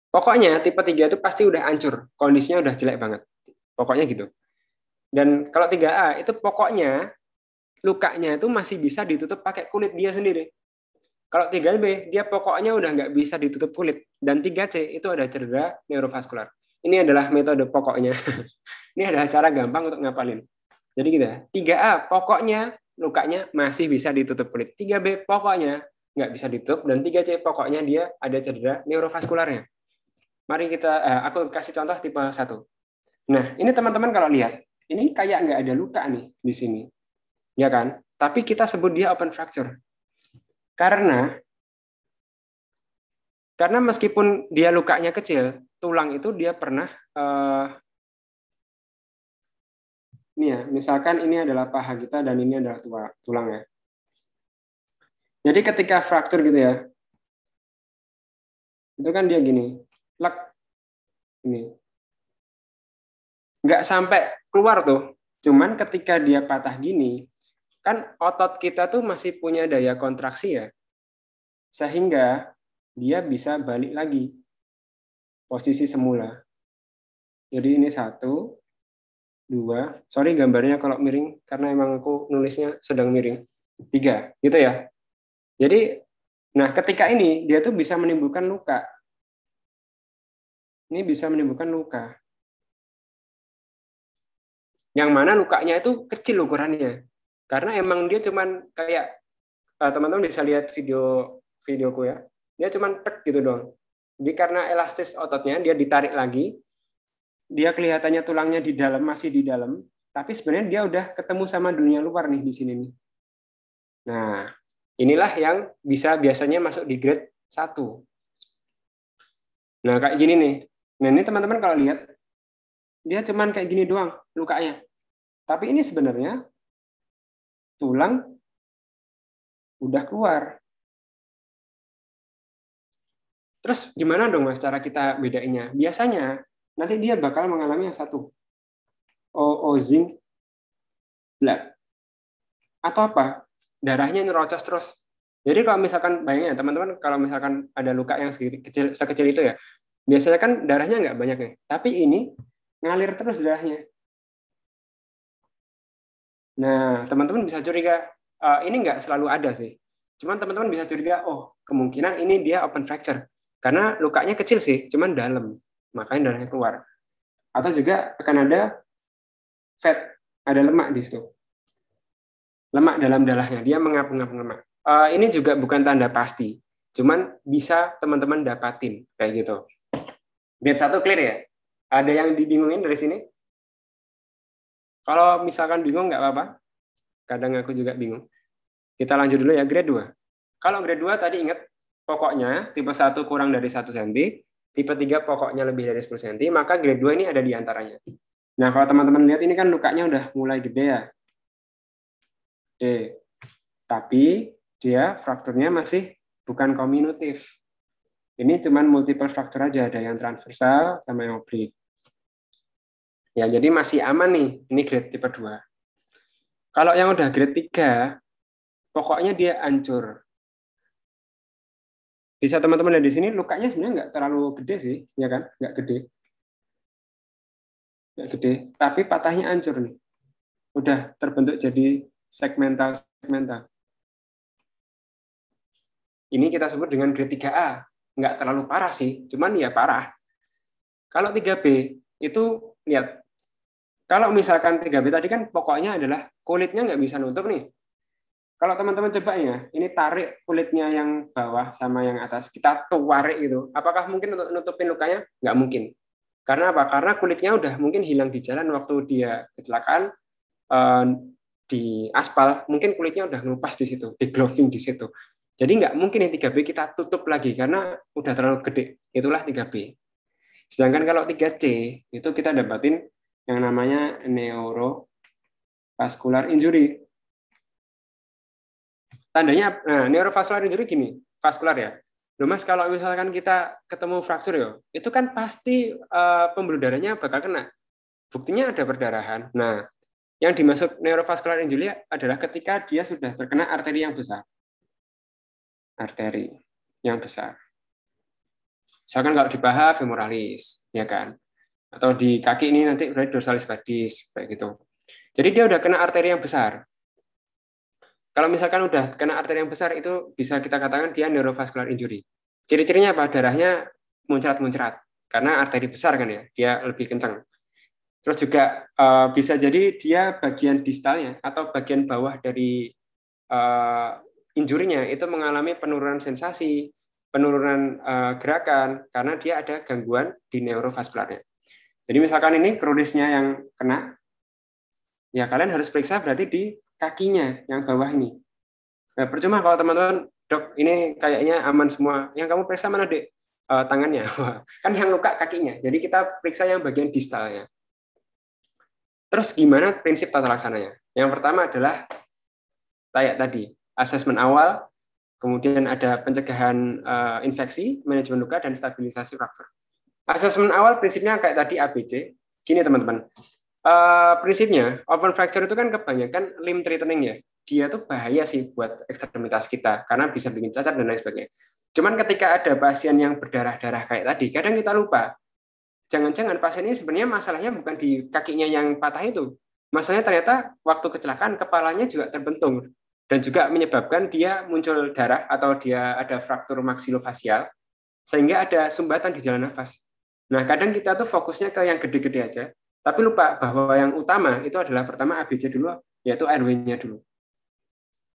Pokoknya tipe 3 itu pasti udah hancur, kondisinya udah jelek banget. Pokoknya gitu. Dan kalau 3A itu pokoknya lukanya itu masih bisa ditutup pakai kulit dia sendiri. Kalau 3B, dia pokoknya udah nggak bisa ditutup kulit. Dan 3C, itu ada cedera neurovaskular. Ini adalah metode pokoknya. Ini adalah cara gampang untuk ngapalin. Jadi gitu ya. 3A, pokoknya lukanya masih bisa ditutup kulit. 3B, pokoknya nggak bisa ditutup. Dan 3C, pokoknya dia ada cedera neurovaskularnya. Mari aku kasih contoh tipe 1. Nah, ini teman-teman kalau lihat, ini kayak nggak ada luka nih di sini. Ya kan? Tapi kita sebut dia open fracture. Karena meskipun dia lukanya kecil, tulang itu dia pernah ini ya, misalkan ini adalah paha kita dan ini adalah tulang ya. Jadi ketika fracture gitu ya, itu kan dia gini, lek ini, nggak sampai keluar tuh. Cuman ketika dia patah gini, kan otot kita tuh masih punya daya kontraksi ya, sehingga dia bisa balik lagi posisi semula. Jadi ini 1, 2, sorry gambarnya kalau miring, karena emang aku nulisnya sedang miring. 3, gitu ya. Jadi, nah ketika ini, dia tuh bisa menimbulkan luka. Ini bisa menimbulkan luka. Yang mana lukanya itu kecil ukurannya. Karena emang dia cuman kayak, teman-teman bisa lihat videoku ya, dia cuman tek gitu dong. Jadi karena elastis ototnya, dia ditarik lagi, dia kelihatannya tulangnya di dalam, masih di dalam, tapi sebenarnya dia udah ketemu sama dunia luar nih di sini nih. Nah, inilah yang bisa biasanya masuk di grade 1. Nah, kayak gini nih. Nah, ini teman-teman kalau lihat, dia cuman kayak gini doang lukanya. Tapi ini sebenarnya tulang udah keluar. Terus gimana dong Mas cara kita bedainnya? Biasanya nanti dia bakal mengalami yang satu, oozing blood. Atau apa? Darahnya nyerocos terus. Jadi kalau misalkan bayangin teman-teman, kalau misalkan ada luka yang sekecil itu ya, biasanya kan darahnya nggak banyak nih. Tapi ini ngalir terus darahnya. Nah, teman-teman bisa curiga, ini nggak selalu ada sih. Cuman teman-teman bisa curiga, oh kemungkinan ini dia open fracture. Karena lukanya kecil sih, cuman dalam. makanya darahnya keluar. Atau juga akan ada fat, ada lemak di situ. Lemak dalam darahnya, dia mengap-ngap lemak. Ini juga bukan tanda pasti, cuman bisa teman-teman dapatin kayak gitu. Grade 1 clear ya? Ada yang dibingungin dari sini? Kalau misalkan bingung nggak apa-apa. Kadang aku juga bingung. Kita lanjut dulu ya, grade 2. Kalau grade 2 tadi ingat, pokoknya tipe 1 kurang dari 1 cm, tipe 3 pokoknya lebih dari 10 cm, maka grade 2 ini ada di antaranya. Nah, kalau teman-teman lihat ini kan lukanya udah mulai gede ya. Tapi dia frakturnya masih bukan kominutif. Ini cuman multiple fracture aja, ada yang transversal sama yang oblique. Ya, jadi masih aman nih, ini grade tipe 2. Kalau yang udah grade 3, pokoknya dia hancur. Bisa teman-teman lihat di sini, lukanya sebenarnya nggak terlalu gede sih, ya kan? Nggak gede. Nggak gede, tapi patahnya hancur nih. Udah terbentuk jadi segmental-segmental. Ini kita sebut dengan grade 3A. Nggak terlalu parah sih, cuman ya parah. Kalau 3B, itu lihat. Kalau misalkan 3B tadi kan pokoknya adalah kulitnya nggak bisa nutup nih. Kalau teman-teman coba ya, ini tarik kulitnya yang bawah sama yang atas, kita tarik gitu. Apakah mungkin untuk nutupin lukanya? Nggak mungkin. Karena apa? Karena kulitnya udah mungkin hilang di jalan waktu dia kecelakaan di aspal, mungkin kulitnya udah ngelupas di situ, di gloving di situ. Jadi nggak mungkin yang 3B kita tutup lagi karena udah terlalu gede. Itulah 3B. Sedangkan kalau 3C itu kita dapatin yang namanya neurovascular injury. Tandanya, nah, neurovascular injury gini, vaskular ya. Loh Mas, kalau misalkan kita ketemu fraktur ya, itu kan pasti pembuluh darahnya bakal kena. Buktinya ada perdarahan. Nah, yang dimaksud neurovascular injury adalah ketika dia sudah terkena arteri yang besar. Arteri yang besar. Misalkan kalau di paha femoralis, ya kan? Atau di kaki ini nanti berarti dorsalis badis, kayak gitu. Jadi dia udah kena arteri yang besar. Kalau misalkan udah kena arteri yang besar, itu bisa kita katakan dia neurovascular injury. Ciri-cirinya apa? Darahnya muncrat-muncrat. Karena arteri besar kan ya, dia lebih kencang. Terus juga bisa jadi dia bagian distalnya atau bagian bawah dari injurinya itu mengalami penurunan sensasi, penurunan gerakan karena dia ada gangguan di neurovaskularnya. Jadi misalkan ini kronisnya yang kena, ya kalian harus periksa berarti di kakinya yang bawah ini. Nah, percuma kalau teman-teman, dok ini kayaknya aman semua. Yang kamu periksa mana dek? Tangannya. Kan yang luka kakinya. Jadi kita periksa yang bagian distalnya. Terus gimana prinsip tata laksananya? Yang pertama adalah kayak tadi, asesmen awal, kemudian ada pencegahan infeksi, manajemen luka, dan stabilisasi fraktur. Asesmen awal prinsipnya kayak tadi ABC. Gini teman-teman, prinsipnya open fracture itu kan kebanyakan limb threatening ya. Dia tuh bahaya sih buat ekstremitas kita karena bisa bikin cacat dan lain sebagainya. Cuman ketika ada pasien yang berdarah-darah kayak tadi, kadang kita lupa. Jangan-jangan pasien ini sebenarnya masalahnya bukan di kakinya yang patah itu. Masalahnya ternyata waktu kecelakaan kepalanya juga terbentung dan juga menyebabkan dia muncul darah atau dia ada fraktur maksilofasial sehingga ada sumbatan di jalan nafas. Nah, kadang kita tuh fokusnya ke yang gede-gede aja, tapi lupa bahwa yang utama itu adalah pertama ABC dulu, yaitu airway-nya dulu.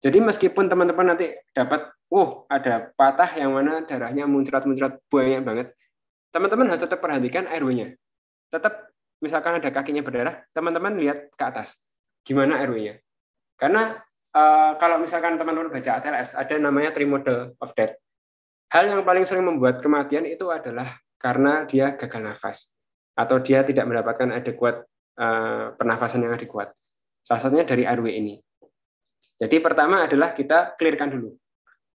Jadi meskipun teman-teman nanti dapat, ada patah yang mana darahnya muncrat-muncrat banyak banget, teman-teman harus tetap perhatikan airway-nya. Tetap, misalkan ada kakinya berdarah, teman-teman lihat ke atas. Gimana airway-nya? Karena kalau misalkan teman-teman baca ATLS, ada namanya trimodal of death. Hal yang paling sering membuat kematian itu adalah karena dia gagal nafas. Atau dia tidak mendapatkan adekuat pernafasan yang adekuat. Salah satunya dari airway ini. Jadi pertama adalah kita clearkan dulu.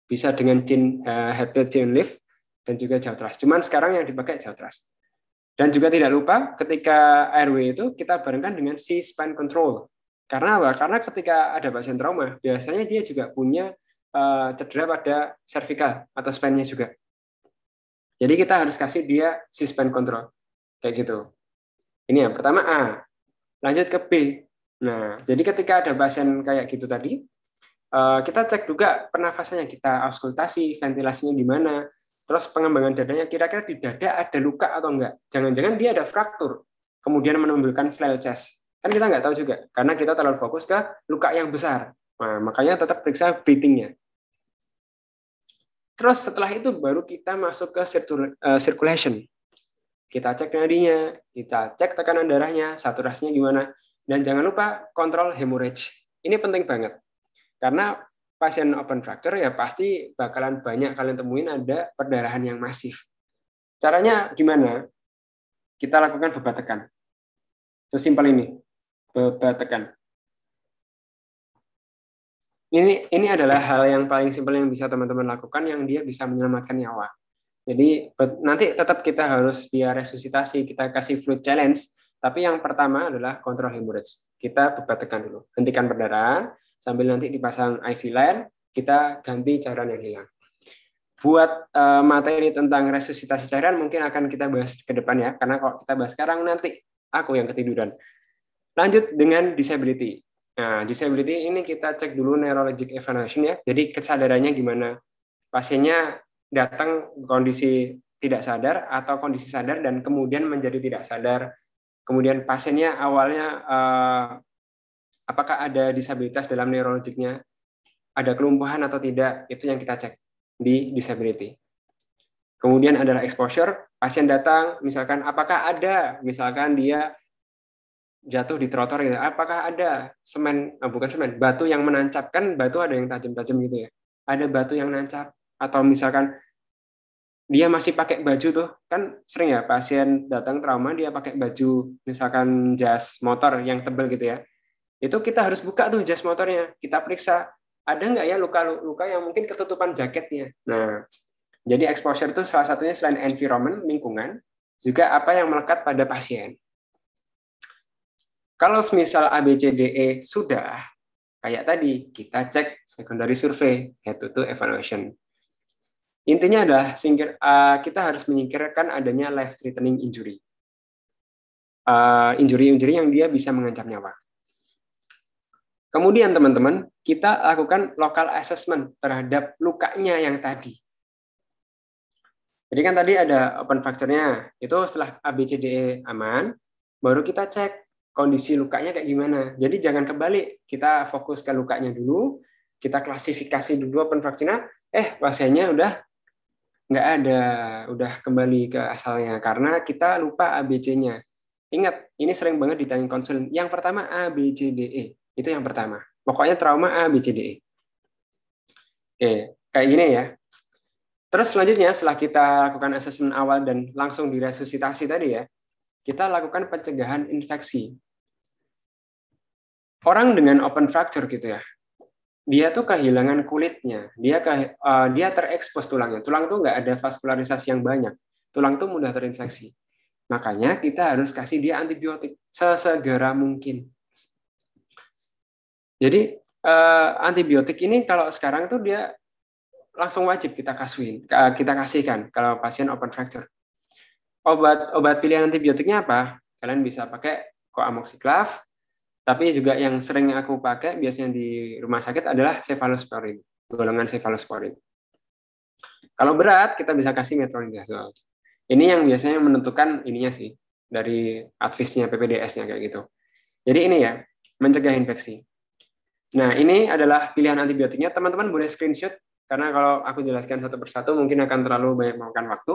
Bisa dengan headbed chain lift dan juga jaw thrust. Cuman sekarang yang dipakai jaw thrust. Dan juga tidak lupa ketika airway itu kita barengkan dengan C-spine control. Karena apa? Karena ketika ada pasien trauma, biasanya dia juga punya cedera pada cervical atau spine-nya juga. Jadi kita harus kasih dia C-spine control. Kayak gitu. Ini yang pertama A. Lanjut ke B. Nah, jadi ketika ada pasien kayak gitu tadi, kita cek juga pernafasannya, kita auskultasi, ventilasinya gimana, Terus pengembangan dadanya, kira-kira di dada ada luka atau enggak. Jangan-jangan dia ada fraktur, kemudian menimbulkan flail chest. Kan kita nggak tahu juga, karena kita terlalu fokus ke luka yang besar. Nah, makanya tetap periksa breathing-nya. Terus setelah itu baru kita masuk ke circulation. Kita cek nadinya, kita cek tekanan darahnya, saturasinya gimana. Dan jangan lupa kontrol hemorrhage. Ini penting banget. Karena pasien open fracture ya pasti bakalan banyak kalian temuin ada perdarahan yang masif. Caranya gimana? Kita lakukan bebat tekan. Sesimpel ini, bebat tekan. Ini adalah hal yang paling simpel yang bisa teman-teman lakukan yang dia bisa menyelamatkan nyawa. Jadi nanti tetap kita harus dia resusitasi, kita kasih fluid challenge, tapi yang pertama adalah kontrol hemorrhage. Kita bebat tekan dulu, hentikan perdarahan, sambil nanti dipasang IV line, kita ganti cairan yang hilang. Buat materi tentang resusitasi cairan mungkin akan kita bahas ke depan ya, karena kalau kita bahas sekarang nanti aku yang ketiduran. Lanjut dengan disability. Nah, disability ini kita cek dulu neurologic evaluation ya. Jadi kesadarannya gimana? Pasiennya datang kondisi tidak sadar atau kondisi sadar dan kemudian menjadi tidak sadar. Kemudian pasiennya awalnya apakah ada disabilitas dalam neurologiknya, ada kelumpuhan atau tidak, itu yang kita cek di disability. Kemudian adalah exposure, pasien datang, misalkan apakah ada, misalkan dia jatuh di trotoar gitu, apakah ada batu yang menancap, kan batu ada yang tajam-tajam gitu ya, ada batu yang nancap, atau misalkan dia masih pakai baju tuh, kan sering ya pasien datang trauma dia pakai baju misalkan jas motor yang tebal gitu ya, itu kita harus buka tuh jas motornya, kita periksa ada nggak ya luka-luka yang mungkin ketutupan jaketnya. Nah, jadi exposure itu salah satunya selain environment, lingkungan, juga apa yang melekat pada pasien. Kalau misal ABCDE sudah, kayak tadi, kita cek secondary survey, head-to-toe evaluation. Intinya adalah kita harus menyingkirkan adanya life-threatening injury. Injury-injury yang dia bisa mengancam nyawa. Kemudian teman-teman, kita lakukan local assessment terhadap lukanya yang tadi. Jadi kan tadi ada open fracture-nya, itu setelah ABCDE aman, baru kita cek kondisi lukanya kayak gimana. Jadi jangan kebalik, kita fokus ke lukanya dulu, kita klasifikasi dulu open fracture-nya, pasiennya udah nggak ada, udah kembali ke asalnya, karena kita lupa ABC-nya. Ingat, ini sering banget ditanya konselin. Yang pertama ABCDE, itu yang pertama. Pokoknya trauma ABCDE. Oke, kayak gini ya. Terus selanjutnya, setelah kita lakukan asesmen awal dan langsung diresusitasi tadi ya, kita lakukan pencegahan infeksi. Orang dengan open fracture gitu ya, dia tuh kehilangan kulitnya, dia terekspos tulangnya. Tulang tuh nggak ada vaskularisasi yang banyak. Tulang tuh mudah terinfeksi. Makanya kita harus kasih dia antibiotik sesegera mungkin. Jadi antibiotik ini kalau sekarang tuh dia langsung wajib kita kasihkan kalau pasien open fracture. Obat pilihan antibiotiknya apa? Kalian bisa pakai coamoxiclav, tapi juga yang sering aku pakai biasanya di rumah sakit adalah cephalosporin, golongan cephalosporin. Kalau berat kita bisa kasih metronidazole. Ini yang biasanya menentukan ininya sih dari advisnya PPDS-nya kayak gitu. Jadi ini ya, mencegah infeksi. Nah, ini adalah pilihan antibiotiknya. Teman-teman boleh screenshot karena kalau aku jelaskan satu persatu mungkin akan terlalu banyak memakan waktu.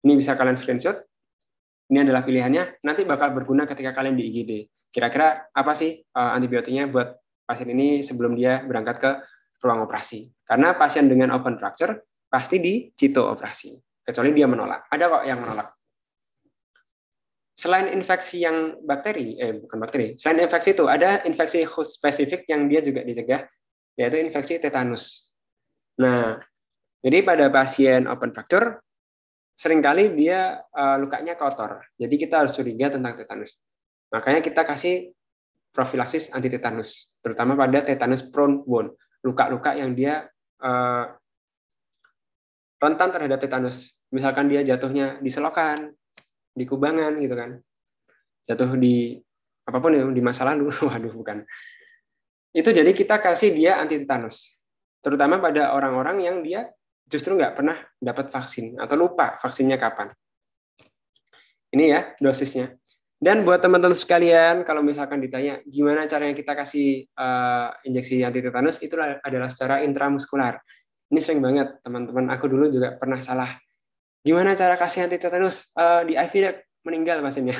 Ini bisa kalian screenshot. Ini adalah pilihannya. Nanti bakal berguna ketika kalian di IGD. Kira-kira apa sih antibiotiknya buat pasien ini sebelum dia berangkat ke ruang operasi? Karena pasien dengan open fracture pasti di cito operasi. Kecuali dia menolak. Ada kok yang menolak. Selain infeksi yang selain infeksi itu ada infeksi khusus spesifik yang dia juga dicegah, yaitu infeksi tetanus. Nah, jadi pada pasien open fracture seringkali dia lukanya kotor. Jadi kita harus curiga tentang tetanus. Makanya kita kasih profilaksis anti tetanus, terutama pada tetanus prone wound, luka-luka yang dia rentan terhadap tetanus. Misalkan dia jatuhnya di selokan, di kubangan gitu kan, jatuh di apapun ya, di masa lalu, waduh bukan. Itu jadi kita kasih dia anti tetanus, terutama pada orang-orang yang dia justru nggak pernah dapat vaksin atau lupa vaksinnya kapan. Ini ya dosisnya. Dan buat teman-teman sekalian, kalau misalkan ditanya gimana caranya kita kasih injeksi anti tetanus, itu adalah secara intramuskular. Ini sering banget teman-teman aku dulu juga pernah salah. Gimana cara kasih anti tetanus di IV meninggal pasiennya?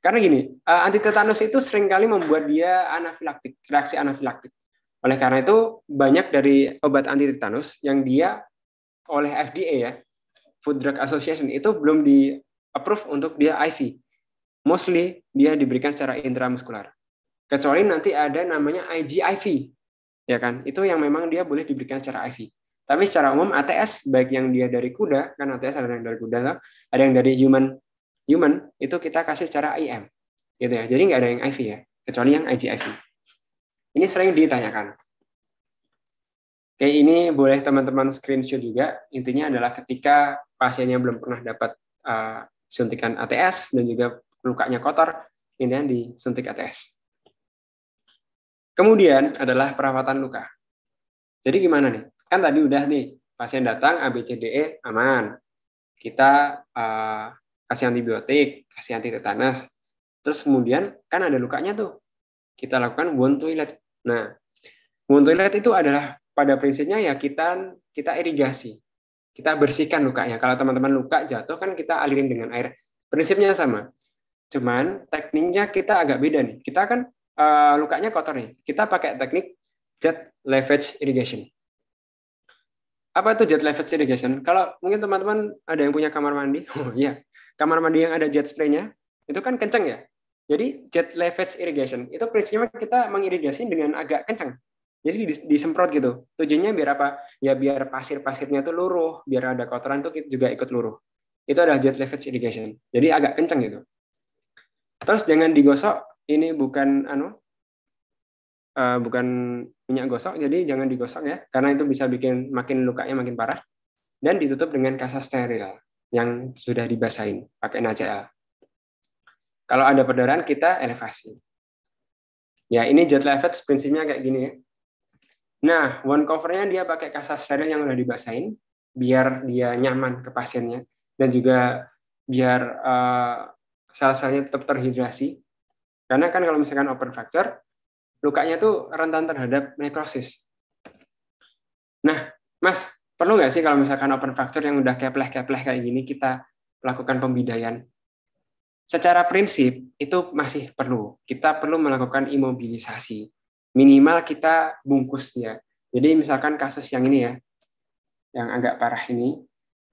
Karena gini, anti tetanus itu seringkali membuat dia anafilaktik, reaksi anafilaktik. Oleh karena itu banyak dari obat anti tetanus yang dia oleh FDA ya, Food Drug Association itu belum di approve untuk dia IV. Mostly dia diberikan secara intramuskular. Kecuali nanti ada namanya IGIV, ya kan? Itu yang memang dia boleh diberikan secara IV. Tapi secara umum ATS baik yang dia dari kuda, kan ATS ada yang dari kuda, ada yang dari human itu kita kasih secara IM, gitu ya. Jadi nggak ada yang IV ya, kecuali yang IGIV. Ini sering ditanyakan. Oke, ini boleh teman-teman screenshot juga. Intinya adalah ketika pasiennya belum pernah dapat suntikan ATS dan juga lukanya kotor, intinya disuntik ATS. Kemudian adalah perawatan luka. Jadi gimana nih? Kan tadi udah nih, pasien datang ABCDE aman. Kita kasih antibiotik, kasih anti tetanus. Terus kemudian kan ada lukanya tuh. Kita lakukan wound toilet. Nah, wound toilet itu adalah pada prinsipnya ya kita irigasi. Kita bersihkan lukanya. Kalau teman-teman luka jatuh kan kita alirin dengan air. Prinsipnya sama. Cuman tekniknya kita agak beda nih. Kita kan lukanya kotor nih. Kita pakai teknik jet lavage irrigation. Apa itu jet lavage irrigation? Kalau mungkin teman-teman ada yang punya kamar mandi, oh iya, kamar mandi yang ada jet spray-nya, itu kan kencang ya. Jadi jet lavage irrigation itu prinsipnya kita mengirigasi dengan agak kencang. Jadi disemprot gitu. Tujuannya biar apa? Ya biar pasir-pasirnya tuh luruh, biar ada kotoran tuh juga ikut luruh. Itu adalah jet lavage irrigation. Jadi agak kencang gitu. Terus jangan digosok. Ini bukan bukan minyak gosok, jadi jangan digosok ya, karena itu bisa bikin makin lukanya makin parah. Dan ditutup dengan kasa steril yang sudah dibasahin pakai NaCl. Kalau ada perdarahan kita elevasi. Ya ini jet lavage prinsipnya kayak gini ya. Nah, wound covernya dia pakai kasa steril yang udah dibasahin biar dia nyaman ke pasiennya dan juga biar sel-selnya tetap terhidrasi. Karena kan kalau misalkan open fracture, lukanya tuh rentan terhadap nekrosis. Nah, Mas, perlu nggak sih kalau misalkan open fracture yang udah kepleh-kepleh kayak gini kita lakukan pembidaian? Secara prinsip itu masih perlu. Kita perlu melakukan imobilisasi. Minimal kita bungkus dia. Jadi misalkan kasus yang ini ya, yang agak parah ini,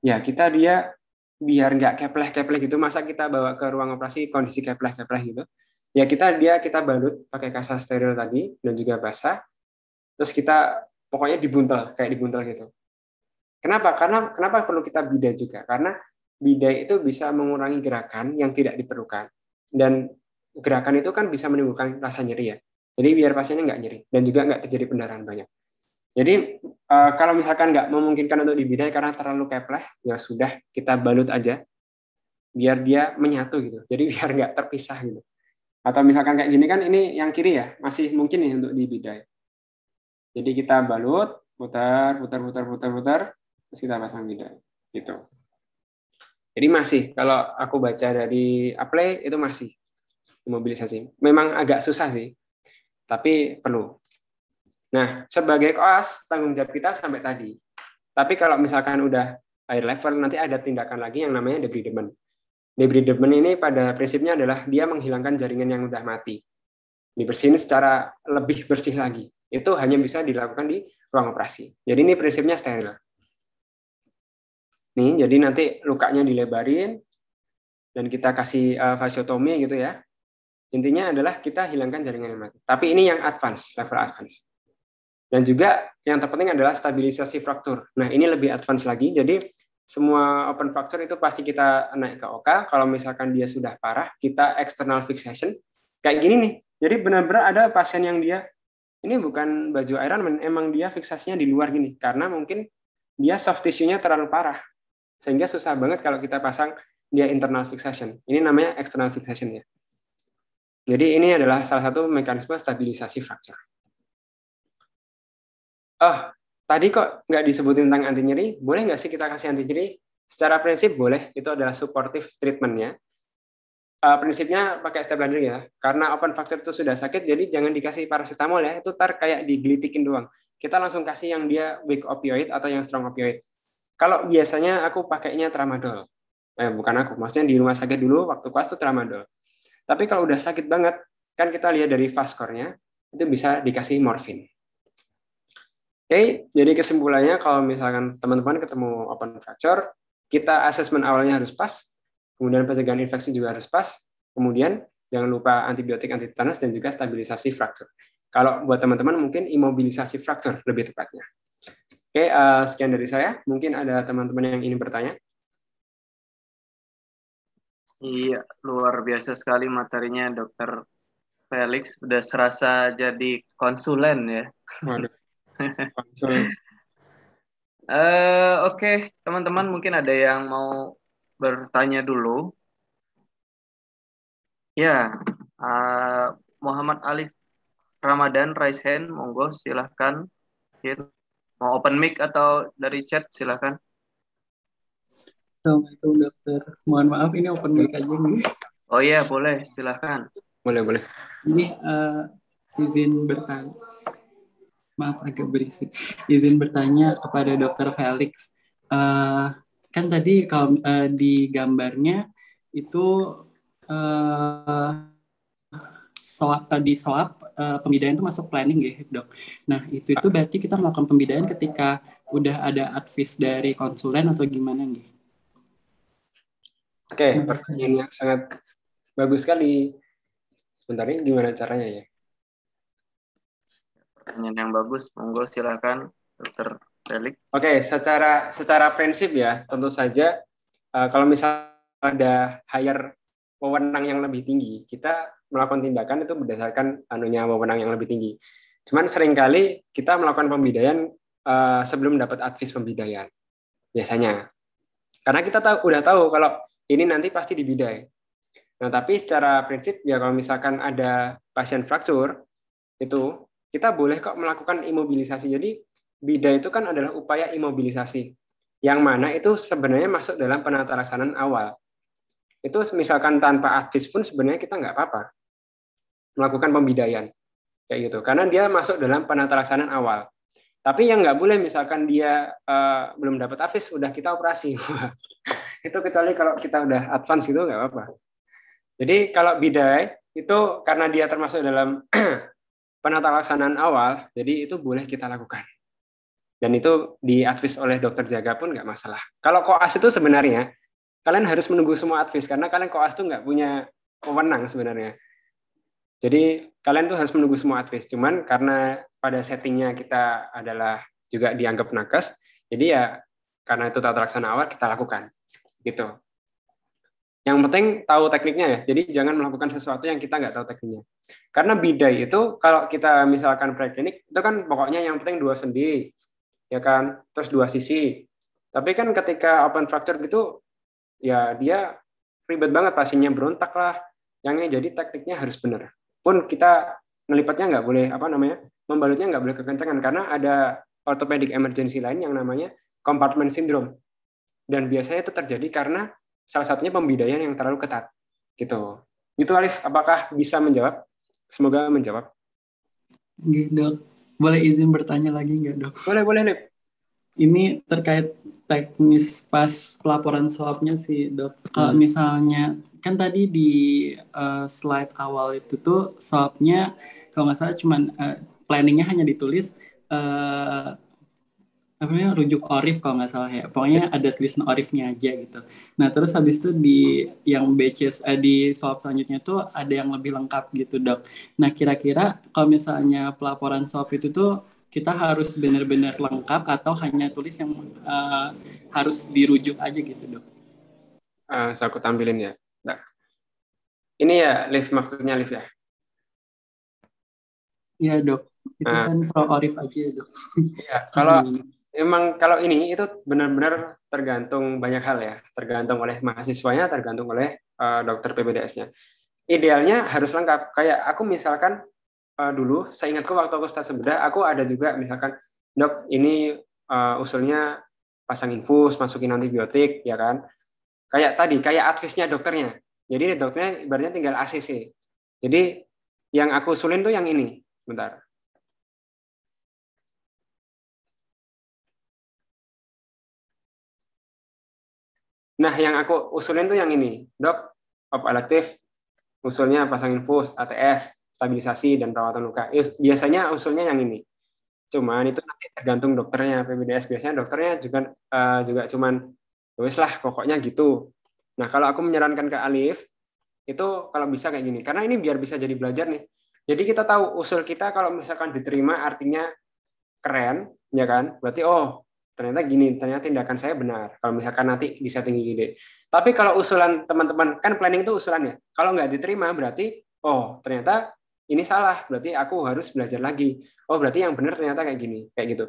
ya dia biar nggak kepleh-kepleh gitu, masa kita bawa ke ruang operasi kondisi kepleh-kepleh gitu, ya kita balut pakai kasa steril tadi dan juga basah, terus kita pokoknya kayak dibuntel gitu. Kenapa perlu kita bidai juga? Karena bidai itu bisa mengurangi gerakan yang tidak diperlukan, dan gerakan itu kan bisa menimbulkan rasa nyeri ya. Jadi biar pasiennya nggak nyeri dan juga nggak terjadi pendarahan banyak. Jadi kalau misalkan nggak memungkinkan untuk dibidai karena terlalu kepleh, ya sudah kita balut aja, biar dia menyatu gitu. Jadi biar nggak terpisah gitu. Atau misalkan kayak gini kan ini yang kiri ya, masih mungkin nih untuk dibidai. Jadi kita balut, putar, terus kita pasang bidai. Gitu. Jadi masih, kalau aku baca dari Apply itu masih imobilisasi. Memang agak susah sih, tapi perlu. Nah, sebagai koas, tanggung jawab kita sampai tadi. Tapi kalau misalkan udah air level, nanti ada tindakan lagi yang namanya debridement. Debridement ini pada prinsipnya adalah dia menghilangkan jaringan yang udah mati. Dibersihin secara lebih bersih lagi. Itu hanya bisa dilakukan di ruang operasi. Jadi ini prinsipnya steril. Nih, jadi nanti lukanya dilebarin, dan kita kasih fasiotomi gitu ya. Intinya adalah kita hilangkan jaringan yang mati. Tapi ini yang advance, level advance. Dan juga yang terpenting adalah stabilisasi fraktur. Nah, ini lebih advance lagi. Jadi semua open fracture itu pasti kita naik ke OK. Kalau misalkan dia sudah parah, kita external fixation. Kayak gini nih. Jadi benar-benar ada pasien yang dia, ini bukan baju Iron Man, emang dia fiksasinya di luar gini. Karena mungkin dia soft tissue-nya terlalu parah. Sehingga susah banget kalau kita pasang dia internal fixation. Ini namanya external fixation ya. Jadi ini adalah salah satu mekanisme stabilisasi fracture. tadi kok nggak disebutin tentang anti nyeri, boleh nggak sih kita kasih anti nyeri? Secara prinsip boleh, itu adalah supportive treatment-nya. Prinsipnya pakai step ladder ya, karena open fracture itu sudah sakit, jadi jangan dikasih paracetamol ya, itu tar kayak digelitikin doang. Kita langsung kasih yang dia weak opioid atau yang strong opioid. Kalau biasanya aku pakainya tramadol, bukan aku, maksudnya di rumah sakit dulu waktu kelas itu tramadol. Tapi kalau udah sakit banget, kan kita lihat dari fast score-nya, itu bisa dikasih morfin. Oke, jadi kesimpulannya kalau misalkan teman-teman ketemu open fracture, kita asesmen awalnya harus pas, kemudian pencegahan infeksi juga harus pas, kemudian jangan lupa antibiotik, anti tetanus, dan juga stabilisasi fracture. Kalau buat teman-teman mungkin imobilisasi fracture lebih tepatnya. Oke, sekian dari saya. Mungkin ada teman-teman yang ingin bertanya. Iya, luar biasa sekali materinya Dokter Felix. Udah serasa jadi konsulen ya. Waduh, konsul. Oke, teman-teman mungkin ada yang mau bertanya dulu. Ya, Muhammad Alif Ramadan, raise hand, monggo silahkan. Mau open mic atau dari chat silahkan. Assalamualaikum dokter. Mohon maaf ini open mic aja nih. Oh iya, boleh, silahkan. Boleh. Ini izin bertanya. Maaf agak berisik. Izin bertanya kepada dokter Felix. Kan tadi kalau di gambarnya itu di swab pembidayaan itu masuk planning ya dok. Nah itu berarti kita melakukan pembidayaan ketika udah ada advice dari konsulen atau gimana nih? Oke, pertanyaan yang sangat bagus sekali. Sebentar ini gimana caranya ya? Pertanyaan yang bagus, monggo silakan Dokter Felix. Oke, secara prinsip ya, tentu saja kalau misalnya ada higher wewenang yang lebih tinggi, kita melakukan tindakan itu berdasarkan wewenang yang lebih tinggi. Cuman seringkali kita melakukan pembidayaan sebelum dapat advice pembidayaan biasanya. Karena kita udah tahu kalau ini nanti pasti dibidai. Nah, tapi secara prinsip ya kalau misalkan ada pasien fraktur itu kita boleh kok melakukan imobilisasi. Jadi bidai itu kan adalah upaya imobilisasi. Yang mana itu sebenarnya masuk dalam penata laksanaan awal. Itu misalkan tanpa advis pun sebenarnya kita nggak apa-apa melakukan pembidaian kayak gitu. Karena dia masuk dalam penata laksanaan awal. Tapi yang nggak boleh misalkan dia belum dapat advis udah kita operasi. Itu kecuali kalau kita udah advance gitu nggak apa-apa. Jadi kalau bidai itu karena dia termasuk dalam penata laksanaan awal, jadi itu boleh kita lakukan. Dan itu diadvis oleh dokter jaga pun nggak masalah. Kalau koas itu sebenarnya kalian harus menunggu semua advis karena kalian koas itu nggak punya wewenang sebenarnya. Jadi kalian tuh harus menunggu semua advis. Cuman karena pada settingnya kita adalah juga dianggap nakes, jadi ya karena itu tata laksana awal kita lakukan. Gitu. Yang penting tahu tekniknya ya. Jadi jangan melakukan sesuatu yang kita nggak tahu tekniknya. Karena bidai itu kalau kita misalkan preklinik itu kan pokoknya yang penting 2 sendi, ya kan, terus 2 sisi. Tapi kan ketika open fracture gitu, ya dia ribet banget pasiennya berontak lah. Yang jadi tekniknya harus benar. Pun kita melipatnya nggak boleh membalutnya nggak boleh kekencangan karena ada orthopedic emergency lain yang namanya compartment syndrome. Dan biasanya itu terjadi karena salah satunya pembidaian yang terlalu ketat. Gitu. Itu Alif, apakah bisa menjawab? Semoga menjawab. Oke, dok. Boleh izin bertanya lagi nggak, dok? Boleh, Lip. Ini terkait teknis pas pelaporan swabnya sih, dok. Kalau misalnya, kan tadi di slide awal itu tuh swabnya, kalau nggak salah cuman planningnya hanya ditulis rujuk ORIF kalau nggak salah ya. Pokoknya ada tulisan ORIF-nya aja gitu. Nah, terus habis itu di yang batches di swab selanjutnya tuh ada yang lebih lengkap gitu, dok. Nah, kira-kira kalau misalnya pelaporan swab itu tuh kita harus benar-benar lengkap atau hanya tulis yang harus dirujuk aja gitu, dok? Saya aku tampilin ya. Nah. Ini ya, Liv, maksudnya Liv ya? Iya, dok. Itu kan pro ORIF aja, dok. Iya, kalau ini itu benar-benar tergantung banyak hal ya. Tergantung oleh mahasiswanya, tergantung oleh dokter PPDS-nya. Idealnya harus lengkap. Kayak aku misalkan dulu, saya ingatku waktu aku stase bedah, aku ada juga misalkan Dok, ini usulnya pasang infus, masukin antibiotik, ya kan? Kayak tadi, kayak advice-nya dokternya. Jadi dokternya ibaratnya tinggal ACC. Jadi yang aku usulin tuh yang ini. Bentar. Nah, yang aku usulin tuh yang ini. Dok, op elektif, usulnya pasang infus, ATS, stabilisasi, dan perawatan luka. Biasanya usulnya yang ini. Cuman itu nanti tergantung dokternya, PPDS. Biasanya dokternya juga cuman, wes lah, pokoknya gitu. Nah, kalau aku menyarankan ke Alif, itu kalau bisa kayak gini. Karena ini biar bisa jadi belajar nih. Jadi kita tahu usul kita kalau misalkan diterima artinya keren, ya kan? Berarti ternyata gini, ternyata tindakan saya benar. Kalau misalkan nanti di setting IGD. Tapi kalau usulan teman-teman, kan planning itu usulannya. Kalau nggak diterima berarti, ternyata ini salah. Berarti aku harus belajar lagi. Berarti yang benar ternyata kayak gini, kayak gitu.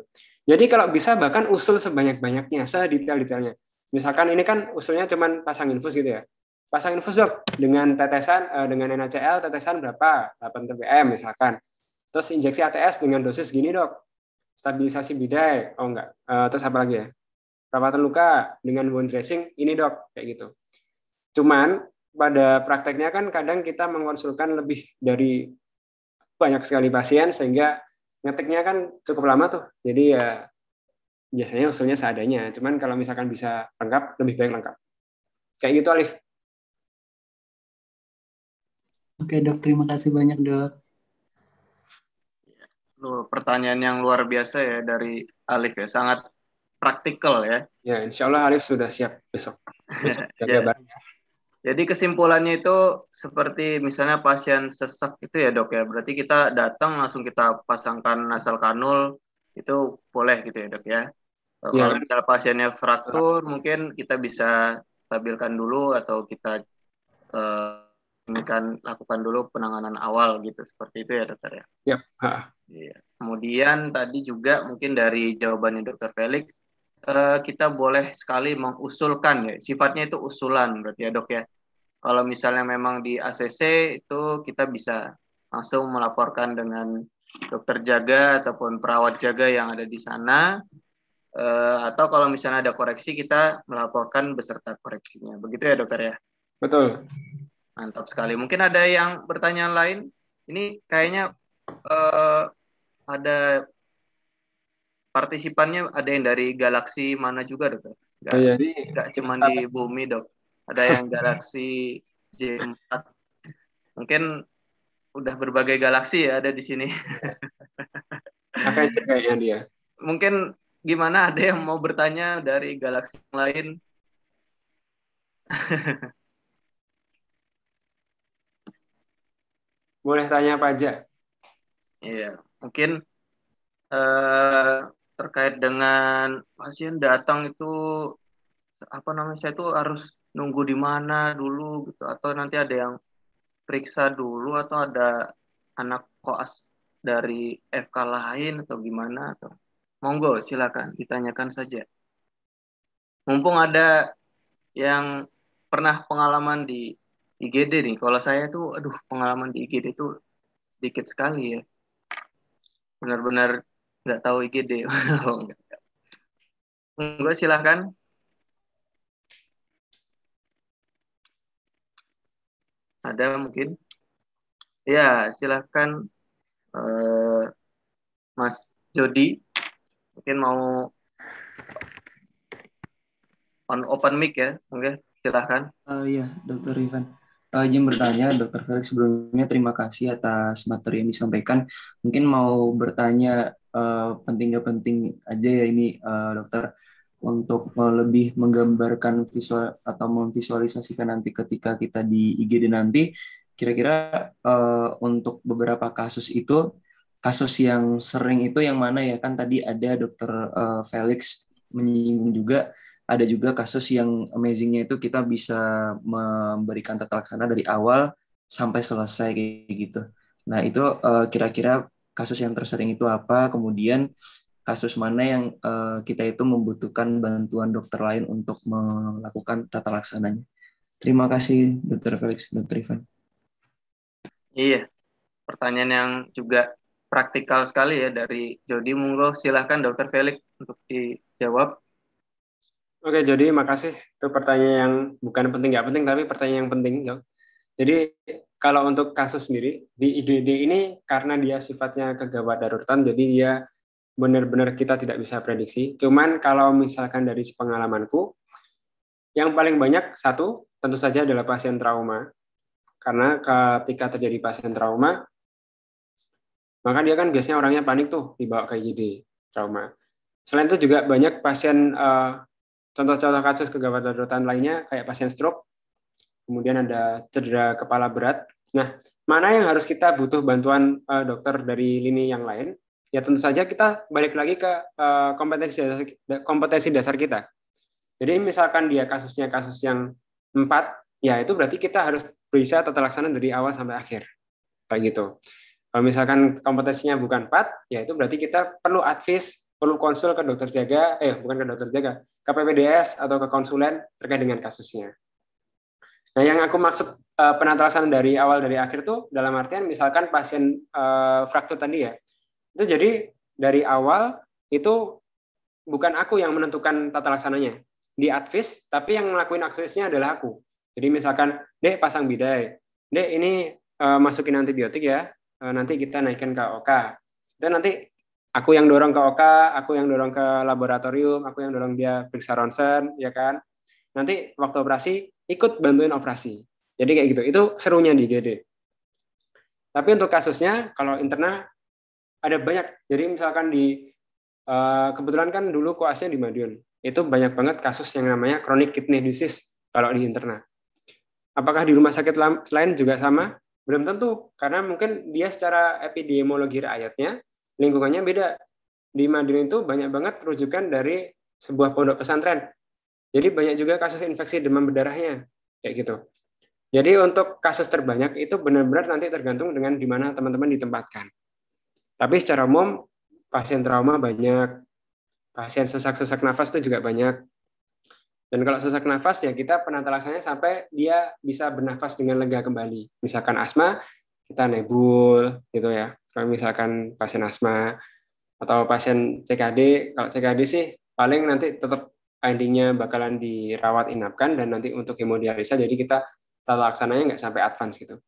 Jadi kalau bisa bahkan usul sebanyak-banyaknya, sedetail-detailnya. Misalkan ini kan usulnya cuman pasang infus gitu ya. Pasang infus dok dengan tetesan dengan NaCl tetesan berapa? 8 ppm misalkan. Terus injeksi ATS dengan dosis gini dok. Stabilisasi bidai, enggak. Terus apa lagi ya? Perawatan luka dengan wound dressing ini dok, kayak gitu. Cuman pada prakteknya kan kadang kita mengonsulkan lebih dari banyak sekali pasien sehingga ngetiknya kan cukup lama tuh. Jadi ya biasanya usulnya seadanya. Cuman kalau misalkan bisa lengkap, lebih baik lengkap. Kayak gitu Alif. Oke dok, terima kasih banyak dok. Pertanyaan yang luar biasa ya dari Alif ya, sangat praktikal ya. Ya, insya Allah Alif sudah siap besok. Besok jaga bareng. Jadi kesimpulannya itu seperti misalnya pasien sesak itu ya dok ya, berarti kita datang langsung kita pasangkan nasal kanul itu boleh gitu ya dok ya. Ya. Kalau misalnya pasiennya fraktur mungkin kita bisa stabilkan dulu atau kita lakukan dulu penanganan awal gitu, seperti itu ya dokter ya. Yap. Iya. Kemudian tadi juga mungkin dari jawabannya dokter Felix, kita boleh sekali mengusulkan ya, sifatnya itu usulan berarti ya dok ya. Kalau misalnya memang di ACC itu kita bisa langsung melaporkan dengan dokter jaga ataupun perawat jaga yang ada di sana, atau kalau misalnya ada koreksi kita melaporkan beserta koreksinya. Begitu ya dokter ya? Betul. Mantap sekali. Mungkin ada yang bertanya lain? Ini kayaknya ada partisipannya, ada yang dari galaksi mana juga dokter? Nggak cuma di bumi dok. Ada yang galaksi J4. Mungkin udah berbagai galaksi ya ada di sini. Avenger kayaknya dia. Mungkin gimana, ada yang mau bertanya dari galaksi yang lain? Boleh tanya apa aja. Iya, mungkin terkait dengan pasien datang itu saya tuh harus nunggu di mana dulu gitu, atau nanti ada yang periksa dulu, atau ada anak koas dari FK lain atau gimana, atau monggo silakan ditanyakan saja. Mumpung ada yang pernah pengalaman di IGD nih. Kalau saya tuh pengalaman di IGD tuh sedikit sekali ya. Benar-benar nggak tahu IGD. Monggo silakan. Ada mungkin? Ya, silakan Mas Jody. Mungkin mau open mic ya, oke, silakan. Iya, Dokter Ivan. Izin bertanya, Dokter Felix, sebelumnya terima kasih atas materi yang disampaikan. Mungkin mau bertanya penting nggak penting aja ya ini, Dokter, untuk lebih menggambarkan visual atau memvisualisasikan nanti ketika kita di IGD nanti, kira-kira untuk beberapa kasus itu, kasus yang sering itu yang mana ya? Kan tadi ada Dokter Felix menyinggung juga, ada juga kasus yang amazing-nya itu kita bisa memberikan tata laksana dari awal sampai selesai kayak gitu. Nah, itu kira-kira kasus yang tersering itu apa? Kemudian kasus mana yang kita itu membutuhkan bantuan dokter lain untuk melakukan tata laksananya. Terima kasih Dr. Felix, Dr. Ivan. Iya, pertanyaan yang juga praktikal sekali ya dari Jody. Monggo silahkan Dokter Felix untuk dijawab. Oke, jadi makasih. Itu pertanyaan yang bukan penting nggak penting, tapi pertanyaan yang penting, Dok. Jadi kalau untuk kasus sendiri di IGD ini karena dia sifatnya kegawat darurat, jadi dia benar-benar kita tidak bisa prediksi. Cuman kalau misalkan dari pengalamanku, yang paling banyak satu tentu saja adalah pasien trauma. Karena ketika terjadi pasien trauma, maka dia kan biasanya orangnya panik tuh dibawa ke IGD trauma. Selain itu juga banyak pasien contoh-contoh kasus kegawat daruratan lainnya kayak pasien stroke, kemudian ada cedera kepala berat. Nah, mana yang harus kita butuh bantuan dokter dari lini yang lain? Ya tentu saja kita balik lagi ke kompetensi dasar kita. Jadi misalkan dia kasusnya kasus yang 4, ya itu berarti kita harus bisa tata laksana dari awal sampai akhir. Kayak gitu. Kalau misalkan kompetensinya bukan 4, ya itu berarti kita perlu advis, perlu konsul ke dokter jaga, bukan ke dokter jaga, ke PPDS atau ke konsulen terkait dengan kasusnya. Nah, yang aku maksud penata laksanaan dari awal dari akhir tuh dalam artian misalkan pasien fraktur tadi ya, itu jadi dari awal itu bukan aku yang menentukan tata laksananya, di advis, tapi yang ngelakuin advisnya adalah aku. Jadi misalkan, Dek pasang bidai, Dek ini masukin antibiotik ya, nanti kita naikkan ke OK. Itu nanti aku yang dorong ke OK, aku yang dorong ke laboratorium, aku yang dorong dia periksa ronsen, ya kan. Nanti waktu operasi ikut bantuin operasi. Jadi kayak gitu. Itu serunya di IGD. Tapi untuk kasusnya kalau interna ada banyak. Jadi misalkan di kebetulan kan dulu koasnya di Madiun. Itu banyak banget kasus yang namanya chronic kidney disease kalau di interna. Apakah di rumah sakit lain juga sama? Belum tentu, karena mungkin dia secara epidemiologi rakyatnya, lingkungannya beda. Di Madiun itu banyak banget rujukan dari sebuah pondok pesantren. Jadi banyak juga kasus infeksi demam berdarahnya, kayak gitu. Jadi untuk kasus terbanyak itu benar-benar nanti tergantung dengan di mana teman-teman ditempatkan. Tapi secara umum, pasien trauma banyak, pasien sesak-sesak nafas itu juga banyak. Dan kalau sesak nafas ya kita penata laksananya sampai dia bisa bernafas dengan lega kembali. Misalkan asma, kita nebul gitu ya. Kalau misalkan pasien asma atau pasien CKD, kalau CKD sih paling nanti tetap endingnya bakalan dirawat inapkan dan nanti untuk hemodialisa jadi kita tata laksananya nggak sampai advance gitu.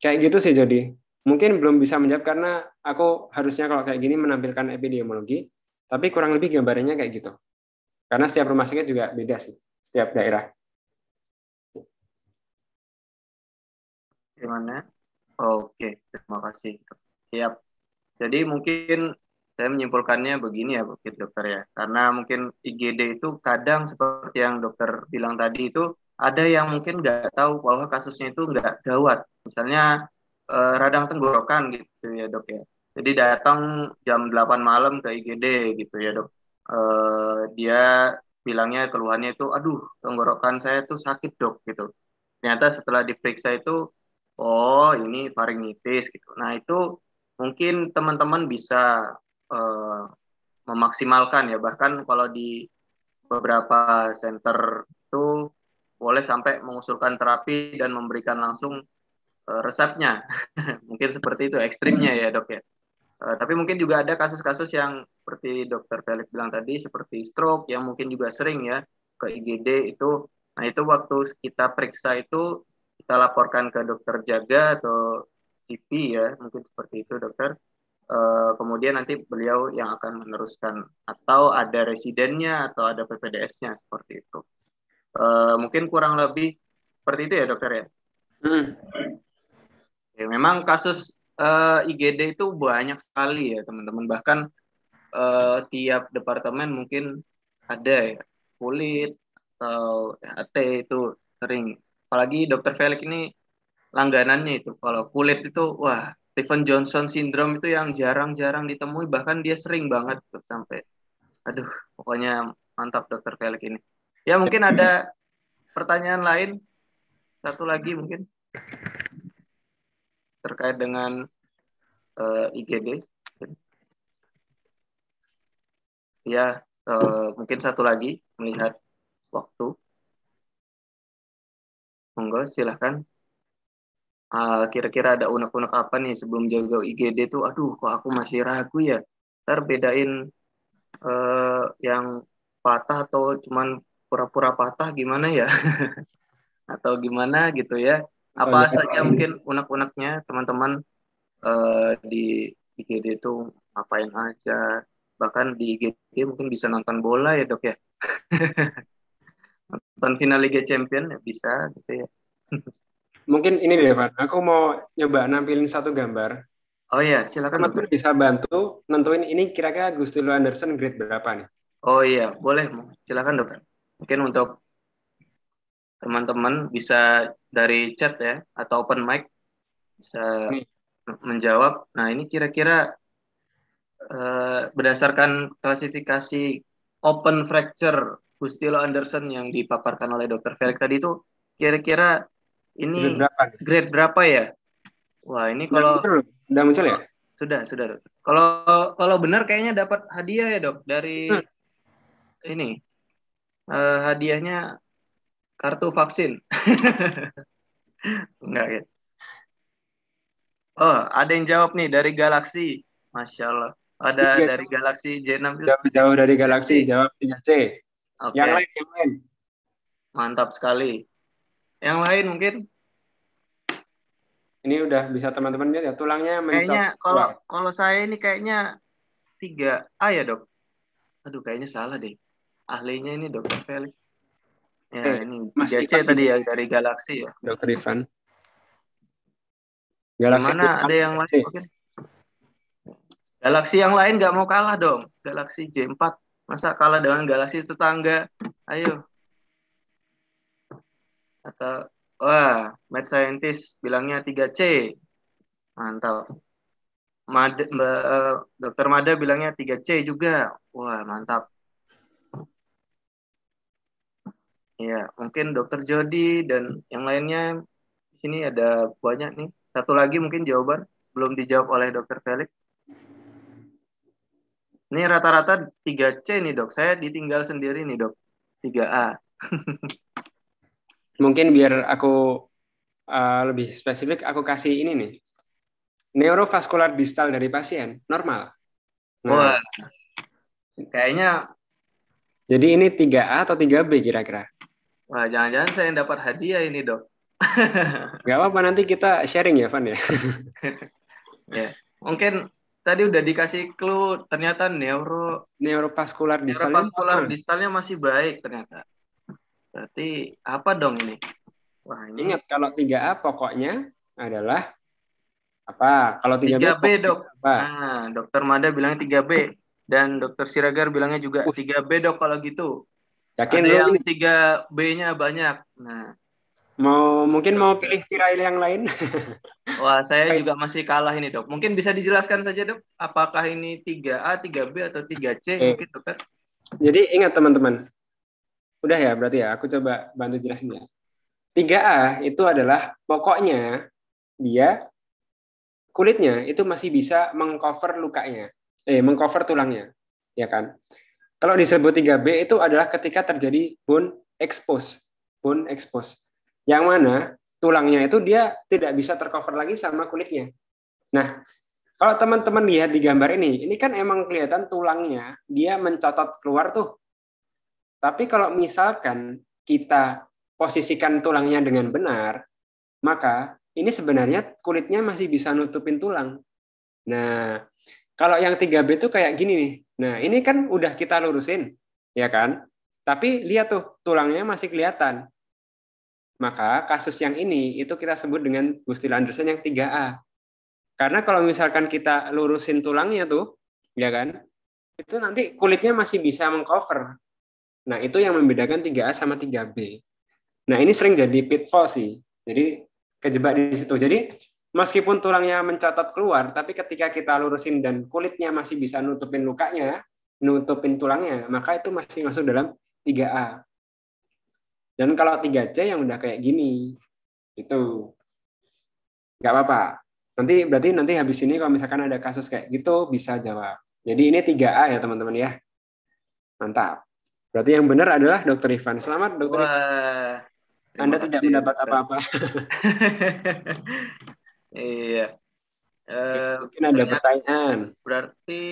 Kayak gitu sih Jody. Mungkin belum bisa menjawab karena aku harusnya kalau kayak gini menampilkan epidemiologi, tapi kurang lebih gambarannya kayak gitu. Karena setiap rumah sakit juga beda sih, setiap daerah. Gimana? Oke, terima kasih. Siap. Jadi mungkin saya menyimpulkannya begini ya, mungkin dokter ya. Karena mungkin IGD itu kadang seperti yang dokter bilang tadi itu, ada yang mungkin nggak tahu bahwa kasusnya itu nggak gawat. Misalnya radang tenggorokan gitu ya dok ya. Jadi datang jam 8 malam ke IGD gitu ya dok. Dia bilangnya keluhannya itu, aduh tenggorokan saya tuh sakit dok gitu. Ternyata setelah diperiksa itu, oh ini faringitis gitu. Nah itu mungkin teman-teman bisa eh, memaksimalkan ya. Bahkan kalau di beberapa center itu boleh sampai mengusulkan terapi dan memberikan langsung resepnya. Mungkin seperti itu ekstrimnya ya dok ya. Tapi mungkin juga ada kasus-kasus yang seperti dokter Felix bilang tadi, seperti stroke yang mungkin juga sering ya ke IGD itu. Nah itu waktu kita periksa itu kita laporkan ke dokter jaga atau GP ya, mungkin seperti itu dokter. Kemudian nanti beliau yang akan meneruskan atau ada residennya atau ada PPDS-nya seperti itu. Mungkin kurang lebih seperti itu ya dokter ya. Ya, memang kasus IGD itu banyak sekali ya teman-teman. Bahkan tiap departemen mungkin ada ya kulit atau HT itu sering. Apalagi dokter Felix ini langganannya itu. Kalau kulit itu wah Stephen Johnson syndrome itu yang jarang-jarang ditemui. Bahkan dia sering banget tuh, sampai aduh pokoknya mantap dokter Felix ini. Ya mungkin ada pertanyaan lain. Satu lagi mungkin terkait dengan IGD. Ya, mungkin satu lagi melihat waktu. Monggo, silahkan. kira-kira ada unek-unek apa nih sebelum jaga IGD tuh, aduh kok aku masih ragu ya, ntar bedain yang patah atau cuman pura-pura patah gimana ya atau gimana gitu ya, Atau apa jarak saja ini. mungkin unek-uneknya teman-teman di IGD itu ngapain aja, bahkan di IGD mungkin bisa nonton bola ya dok ya, nonton final Liga Champion ya bisa gitu ya. Mungkin ini deh, Van. Aku mau nyoba nampilin satu gambar. Oh ya silakan dok. Teman-teman bisa bantu nentuin ini kira-kira Gusti Lo Anderson grade berapa nih? Oh iya boleh, silakan dok. Mungkin untuk teman-teman bisa dari chat ya atau open mic bisa Nih, menjawab. Nah ini kira-kira berdasarkan klasifikasi open fracture Gustilo Anderson yang dipaparkan oleh Dr. Felix tadi itu, kira-kira grade ini berapa nih? grade berapa ya? Wah ini Udah kalau muncul? Udah muncul ya? sudah dok. Kalau benar kayaknya dapat hadiah ya dok dari ini, hadiahnya kartu vaksin. Enggak ya? Oh ada yang jawab nih dari Galaxy, Masya Allah. Ada Tiga dari Galaxy J6 itu. jauh-jauh dari galaksi, jawab 3C. Oke, Yang lain. mantap sekali. Yang lain mungkin Ini udah bisa teman-teman lihat ya, tulangnya kayaknya mencopot kalau keluar. kalau saya ini kayaknya 3A ya dok. Aduh kayaknya salah deh. Ahlinya ini Dokter Felix. Ya ini Mas 3C Ivan tadi juga, ya dari Galaxy ya. Dr. Ivan. Galaxy Gimana J4, ada yang lain 3C. mungkin? Galaxy yang lain nggak mau kalah dong. Galaxy J4 masa kalah dengan Galaxy tetangga? Ayo. Atau wah, Mad Scientist bilangnya 3C. Mantap. Dokter Mada bilangnya 3C juga. Wah, mantap. Ya, mungkin Dokter Jody dan yang lainnya di sini ada banyak nih. Satu lagi mungkin jawaban belum dijawab oleh Dokter Felix. Ini rata-rata 3C nih, Dok. Saya ditinggal sendiri nih, Dok. 3A. Mungkin biar aku lebih spesifik, aku kasih ini nih. Neurovaskular distal dari pasien, normal. Wah, Nah, kayaknya jadi ini 3A atau 3B kira-kira? wah, jangan-jangan saya yang dapat hadiah ini, Dok. Gak apa-apa, nanti kita sharing ya, Van ya. Ya, mungkin tadi udah dikasih clue, ternyata Neurovaskular neurovaskular distalnya distalnya masih baik ternyata. Berarti apa dong ini? Wah, ini ingat kalau 3A pokoknya adalah apa? Kalau 3B 3B, Dok. apa? Nah, Dokter Mada bilangnya 3B dan Dokter Siregar bilangnya juga 3B, Dok, kalau gitu. Yakin Ada lu yang ini 3B-nya banyak. Nah, mungkin mau pilih tirai yang lain? wah, saya juga masih kalah ini, Dok. Mungkin bisa dijelaskan saja, Dok, apakah ini 3A, 3B atau 3C mungkin, Dokter? Jadi ingat teman-teman. Udah ya, berarti ya aku coba bantu jelasin ya. 3A itu adalah pokoknya dia kulitnya itu masih bisa mengcover lukanya. Mengcover tulangnya, ya kan? Kalau disebut 3B itu adalah ketika terjadi bone expose. Bone expose. Yang mana tulangnya itu dia tidak bisa tercover lagi sama kulitnya. Nah, kalau teman-teman lihat di gambar ini kan emang kelihatan tulangnya dia mencotot keluar tuh. Tapi kalau misalkan kita posisikan tulangnya dengan benar, maka ini sebenarnya kulitnya masih bisa nutupin tulang. Nah, kalau yang 3B itu kayak gini nih. Nah, ini kan udah kita lurusin, ya kan? Tapi lihat tuh, tulangnya masih kelihatan. Maka kasus yang ini itu kita sebut dengan Gustilo Anderson yang 3A. Karena kalau misalkan kita lurusin tulangnya tuh, ya kan? Itu nanti kulitnya masih bisa mengcover. Nah, itu yang membedakan 3A sama 3B. Nah, ini sering jadi pitfall sih. Jadi kejebak di situ. Jadi meskipun tulangnya mencotot keluar, tapi ketika kita lurusin dan kulitnya masih bisa nutupin lukanya, nutupin tulangnya, maka itu masih masuk dalam 3A. Dan kalau 3C yang udah kayak gini, itu nggak apa-apa. Berarti nanti habis ini kalau misalkan ada kasus kayak gitu, bisa jawab. Jadi ini 3A ya teman-teman ya. Mantap. Berarti yang benar adalah Dr. Ivan. Selamat Dr. Ivan. Wah, Terima Anda tidak kasih, mendapat dokter. apa-apa. Iya. Mungkin ada Ternyata pertanyaan. berarti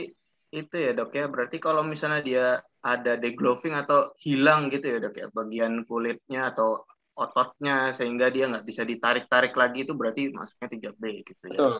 itu ya dok ya. Berarti kalau misalnya dia ada degloving atau hilang gitu ya dok ya, bagian kulitnya atau ototnya sehingga dia nggak bisa ditarik-tarik lagi, itu berarti masuknya 3B gitu ya. Betul.